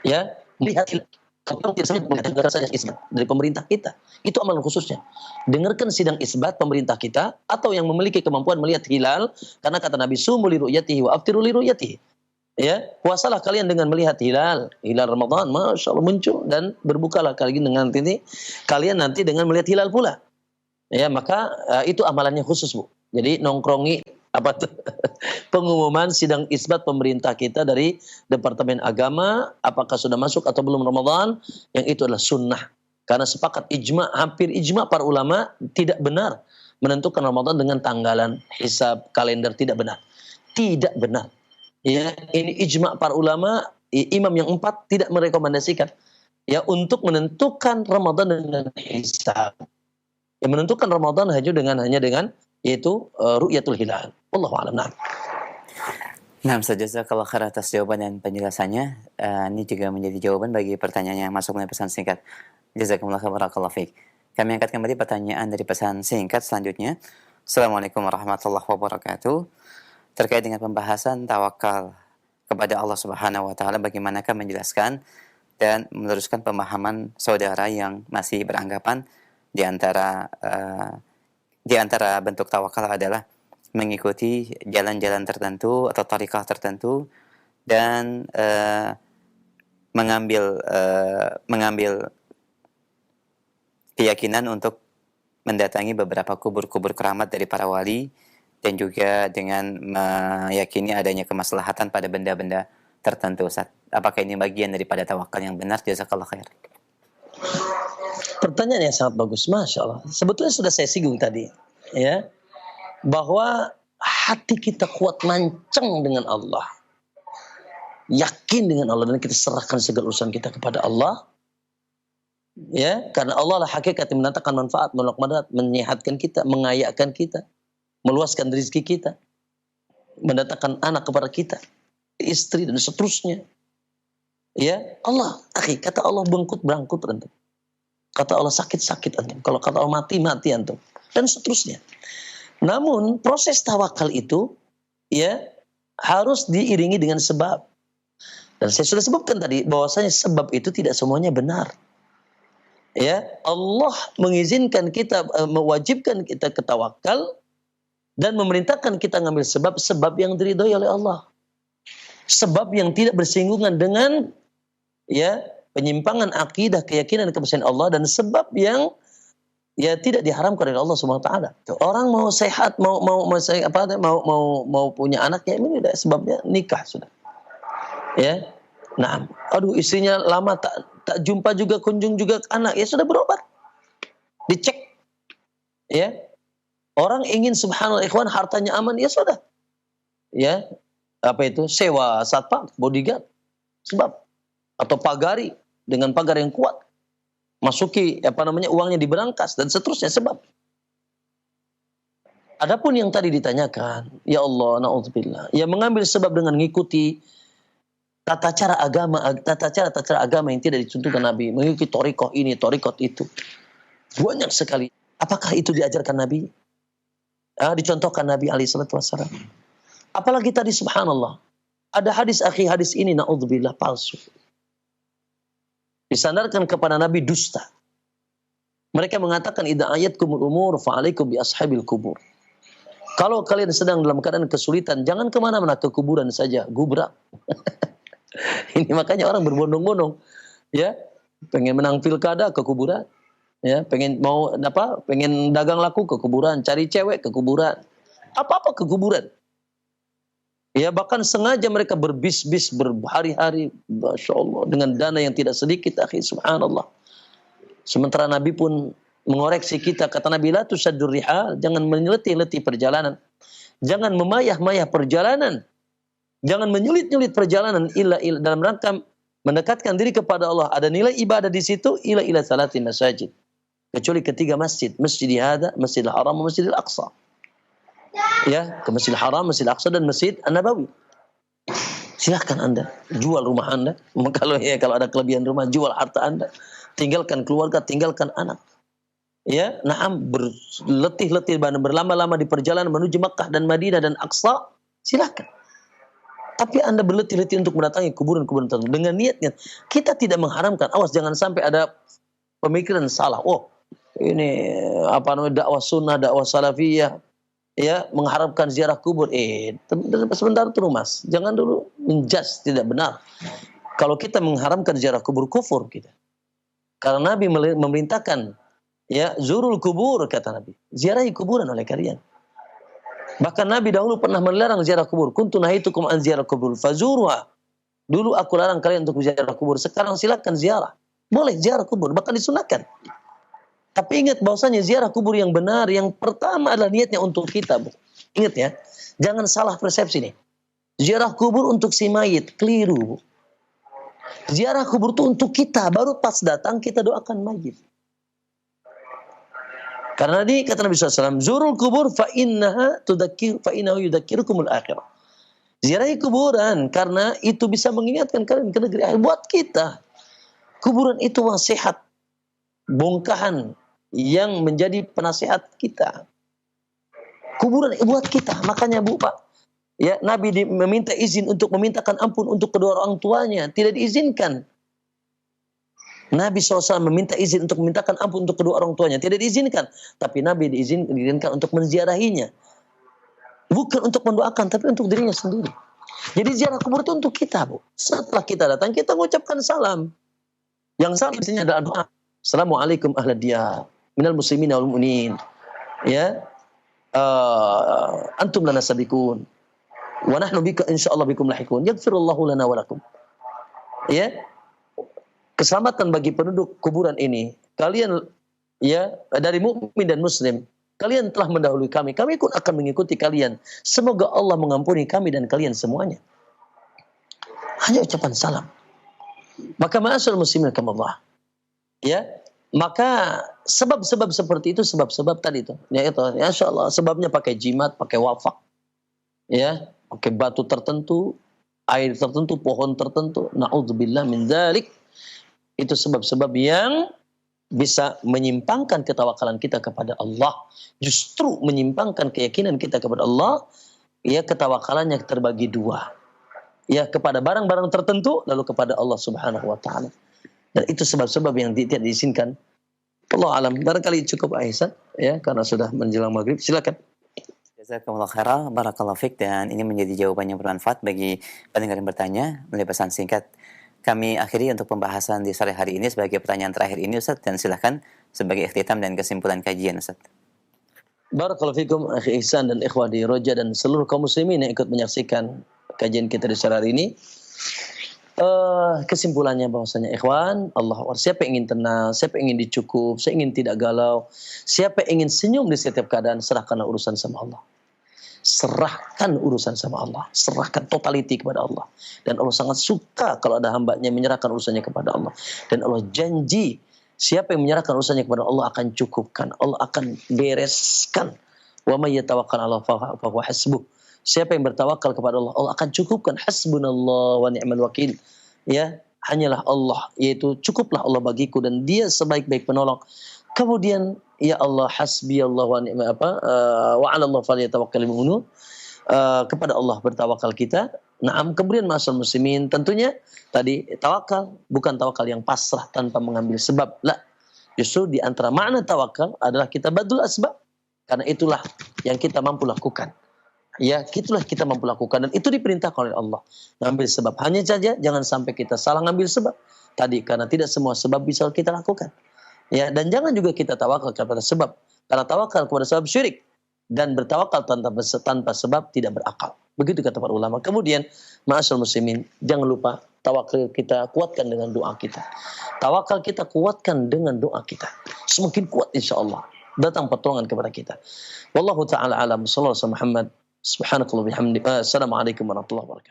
Ya, melihat hilal. Kalau tidak sampai mendengarkan sidang isbat dari pemerintah kita, itu amalan khususnya. Dengarkan sidang isbat pemerintah kita atau yang memiliki kemampuan melihat hilal, karena kata Nabi, sumu li ru'yatihi wa aftiru li ru'yatihi. Ya, puasalah kalian dengan melihat hilal Ramadan, masya Allah muncul, dan berbukalah kalian nanti dengan melihat hilal pula. Ya, maka itu amalannya khusus, Bu. Jadi nongkrongi apa tuh pengumuman sidang isbat pemerintah kita dari Departemen Agama, apakah sudah masuk atau belum Ramadan, yang itu adalah sunnah. Karena sepakat hampir ijma para ulama tidak benar menentukan Ramadan dengan tanggalan hisab kalender, tidak benar. Tidak benar. Ya, ini ijma para ulama, imam yang 4 tidak merekomendasikan ya untuk menentukan Ramadan dengan hisab. Yang menentukan Ramadan hanya dengan yaitu ru'yatul hilal. Wallahu a'lam. Nah, jazakallahu khair atas jawaban dan penjelasannya. Ini juga menjadi jawaban bagi pertanyaan yang masuk melalui pesan singkat. Jazakumullah barakallahu fiik. Kami angkat kembali pertanyaan dari pesan singkat selanjutnya. Assalamualaikum warahmatullahi wabarakatuh. Terkait dengan pembahasan tawakal kepada Allah Subhanahu wa taala, bagaimanakah menjelaskan dan meneruskan pemahaman saudara yang masih beranggapan di antara bentuk tawakal adalah mengikuti jalan-jalan tertentu atau tariqah tertentu dan mengambil keyakinan untuk mendatangi beberapa kubur-kubur keramat dari para wali, dan juga dengan meyakini adanya kemaslahatan pada benda-benda tertentu, Ustaz. Apakah ini bagian daripada tawakal yang benar? Jazakallah khair. Pertanyaan yang sangat bagus, Masya Allah. Sebetulnya sudah saya singgung tadi, ya, bahwa hati kita kuat mancang dengan Allah, yakin dengan Allah, dan kita serahkan segala urusan kita kepada Allah, ya, karena Allah lah hakikat yang mendatangkan manfaat, menolak madarat, menyehatkan kita, mengayakkan kita, meluaskan rezeki kita, mendatangkan anak kepada kita, istri dan seterusnya. Ya, Allah, kata Allah berangkut antum. Kata Allah sakit antum. Kalau kata Allah mati antum. Dan seterusnya. Namun proses tawakal itu ya harus diiringi dengan sebab. Dan saya sudah sebutkan tadi bahwasanya sebab itu tidak semuanya benar. Ya, Allah mengizinkan kita, mewajibkan kita ketawakal dan memerintahkan kita ngambil sebab yang diridhoi oleh Allah. Sebab yang tidak bersinggungan dengan ya penyimpangan akidah, keyakinan dan kepercayaan Allah, dan sebab yang ya tidak diharamkan oleh Allah Subhanahu wa taala. Orang mau sehat, mau punya anak, ya ini udah sebabnya nikah sudah. Ya. Nah, aduh istrinya lama tak jumpa juga, kunjung juga anak, ya sudah berobat. Dicek. Ya. Orang ingin subhanallah ikhwan hartanya aman, ya sudah. Ya. Apa itu? Sewa satpam, bodyguard. Sebab atau pagari dengan pagar yang kuat. Masuki uangnya diberangkas dan seterusnya sebab. Adapun yang tadi ditanyakan, ya Allah, naudzubillah, ya mengambil sebab dengan mengikuti tata cara agama yang tidak dicontohkan Nabi, mengikuti thariqah ini, thariqah itu. Banyak sekali. Apakah itu diajarkan Nabi? Dicontohkan Nabi alaihi salatu wasallam. Apalagi tadi subhanallah, ada hadis ini naudzubillah palsu. Disandarkan kepada Nabi dusta. Mereka mengatakan idza ayatkumul umur fa'alaikum bi ashabil kubur. Kalau kalian sedang dalam keadaan kesulitan, jangan kemana-mana, ke kuburan saja, gubrak. Ini makanya orang berbondong-bondong, ya, pengen menang pilkada ke kuburan, ya, pengen dagang laku ke kuburan, cari cewek ke kuburan, apa-apa ke kuburan. Ya, bahkan sengaja mereka berbis-bis berhari-hari, Masya Allah, dengan dana yang tidak sedikit, akhi, subhanallah. Sementara Nabi pun mengoreksi kita, kata Nabi, la tusaddur rihal, jangan menyelitih-letih perjalanan. Jangan memayah-mayah perjalanan. Jangan menyulit-nyulit perjalanan illa dalam rangka mendekatkan diri kepada Allah. Ada nilai ibadah di situ, ila salati masajid. Kecuali ketiga masjid, Masjidil Hada, Masjidil Haram, Masjidil Aqsa. Ya, ke Masjidil Haram, Masjidil Aqsa dan Masjid An-Nabawi. Silahkan Anda jual rumah Anda. Kalau ada kelebihan rumah, jual harta Anda. Tinggalkan keluarga, tinggalkan anak. Ya, berletih-letih berlama-lama di perjalanan menuju Makkah dan Madinah dan Aqsa, silahkan. Tapi Anda berletih-letih untuk mendatangi kuburan-kuburan tertentu dengan niatnya. Kita tidak mengharamkan. Awas jangan sampai ada pemikiran salah. Oh, ini dakwah sunnah, dakwah salafiyah, ya, mengharapkan ziarah kubur. Sebentar dulu Mas, jangan dulu menjudge, tidak benar. Kalau kita mengharamkan ziarah kubur, kufur kita. Karena Nabi memerintahkan, ya, zurul kubur, kata Nabi, ziarahi kuburan oleh kalian. Bahkan Nabi dahulu pernah melarang ziarah kubur. Kuntu nahitukum an ziarah kubur fazuruha. Dulu aku larang kalian untuk ziarah kubur, sekarang silakan ziarah. Boleh ziarah kubur, bahkan disunahkan. Tapi ingat bahwasanya ziarah kubur yang benar, yang pertama adalah niatnya untuk kita, Bu. Ingat ya, jangan salah persepsi nih. Ziarah kubur untuk si mayit, keliru, Bu. Ziarah kubur itu untuk kita, baru pas datang kita doakan mayit. Karena kata Nabi SAW, zurul kubur fa innahu yudzakirukumul akhirah. Ziarahi kuburan karena itu bisa mengingatkan kalian ke negeri akhir. Buat kita, kuburan itu wasiat, bongkahan yang menjadi penasihat kita. Kuburan buat kita. Makanya Bu, Pak, ya, Nabi meminta izin untuk memintakan ampun untuk kedua orang tuanya, tidak diizinkan. Nabi SAW meminta izin untuk memintakan ampun untuk kedua orang tuanya, tidak diizinkan. Tapi Nabi diizinkan untuk menziarahinya. Bukan untuk mendoakan, tapi untuk dirinya sendiri. Jadi ziarah kubur itu untuk kita, Bu. Setelah kita datang, kita mengucapkan salam. Yang salam biasanya adalah doa. Assalamualaikum ahla diyar, minal muslimin wal mu'minin. Ya. Antum lana sabiqun. Wa nahnu bika insyaallah bikum lahiqun. Yaghfirullahu lana wa lakum. Ya. Keselamatan bagi penduduk kuburan ini, kalian, ya, dari mukmin dan muslim, kalian telah mendahului kami pun akan mengikuti kalian. Semoga Allah mengampuni kami dan kalian semuanya. Hanya ucapan salam. Maka ma'asyiral muslimin rahimakumullah. Ya, maka sebab-sebab seperti itu, sebab-sebab tadi itu, ya itu, insyaallah sebabnya pakai jimat, pakai wafak. Ya, pakai batu tertentu, air tertentu, pohon tertentu. Na'udzubillah min dzalik. Itu sebab-sebab yang bisa menyimpangkan ketawakalan kita kepada Allah. Justru menyimpangkan keyakinan kita kepada Allah, ya, ketawakalannya terbagi dua. Ya, kepada barang-barang tertentu, lalu kepada Allah Subhanahu wa ta'ala. Dan itu sebab-sebab yang tidak diizinkan. Allah alam. Barangkali cukup Aisyah, ya, karena sudah menjelang maghrib. Silakan. Jazakumullah khairan, barakallahu fiik, dan ini menjadi jawaban yang bermanfaat bagi pendengar yang bertanya melalui pesan singkat kami akhiri untuk pembahasan di sore hari ini sebagai pertanyaan terakhir ini Ustaz, dan silahkan sebagai ikhtitam dan kesimpulan kajian Ustaz. Barakallahu fikum akhi Ihsan dan ikhwah di Roja dan seluruh kaum muslimin yang ikut menyaksikan kajian kita di sore hari ini. Kesimpulannya bahwasanya ikhwan, siapa yang ingin tenang, siapa yang ingin dicukup, siapa yang ingin tidak galau, siapa yang ingin senyum di setiap keadaan, serahkanlah urusan sama Allah. Serahkan urusan sama Allah, serahkan totality kepada Allah. Dan Allah sangat suka kalau ada hambanya menyerahkan urusannya kepada Allah. Dan Allah janji, siapa yang menyerahkan urusannya kepada Allah akan cukupkan, Allah akan bereskan. Wa may yatawakkal 'ala Allah fa huwa hasbuh. Siapa yang bertawakal kepada Allah, Allah akan cukupkan. Hasbunallah wa ni'mal wakil. Ya, hanyalah Allah, yaitu cukuplah Allah bagiku dan Dia sebaik-baik penolong. Kemudian ya Allah hasbi Allah wa ni'mal wa 'ala Allah falyatawakkalul mu'minun. Kepada Allah bertawakal kita. Naam, kemudian ma'asyiral muslimin, tentunya tadi tawakal bukan tawakal yang pasrah tanpa mengambil sebab. La, justru di antara makna tawakal adalah kita badul asbab. Karena itulah yang kita mampu lakukan. Ya, itulah kita mampu lakukan dan itu diperintahkan oleh Allah. Ngambil sebab. Hanya saja jangan sampai kita salah ngambil sebab. Tadi karena tidak semua sebab bisa kita lakukan. Ya, dan jangan juga kita tawakal kepada sebab. Karena tawakal kepada sebab syirik dan bertawakal tanpa sebab tidak berakal. Begitu kata para ulama. Kemudian, ma'asyiral muslimin, jangan lupa tawakal kita kuatkan dengan doa kita. Tawakal kita kuatkan dengan doa kita. Semakin kuat insyaallah datang pertolongan kepada kita. Wallahu taala alam. Sallallahu alaihi wasallam. Subhanakallah bihamdika. Assalamualaikum warahmatullahi wabarakatuh.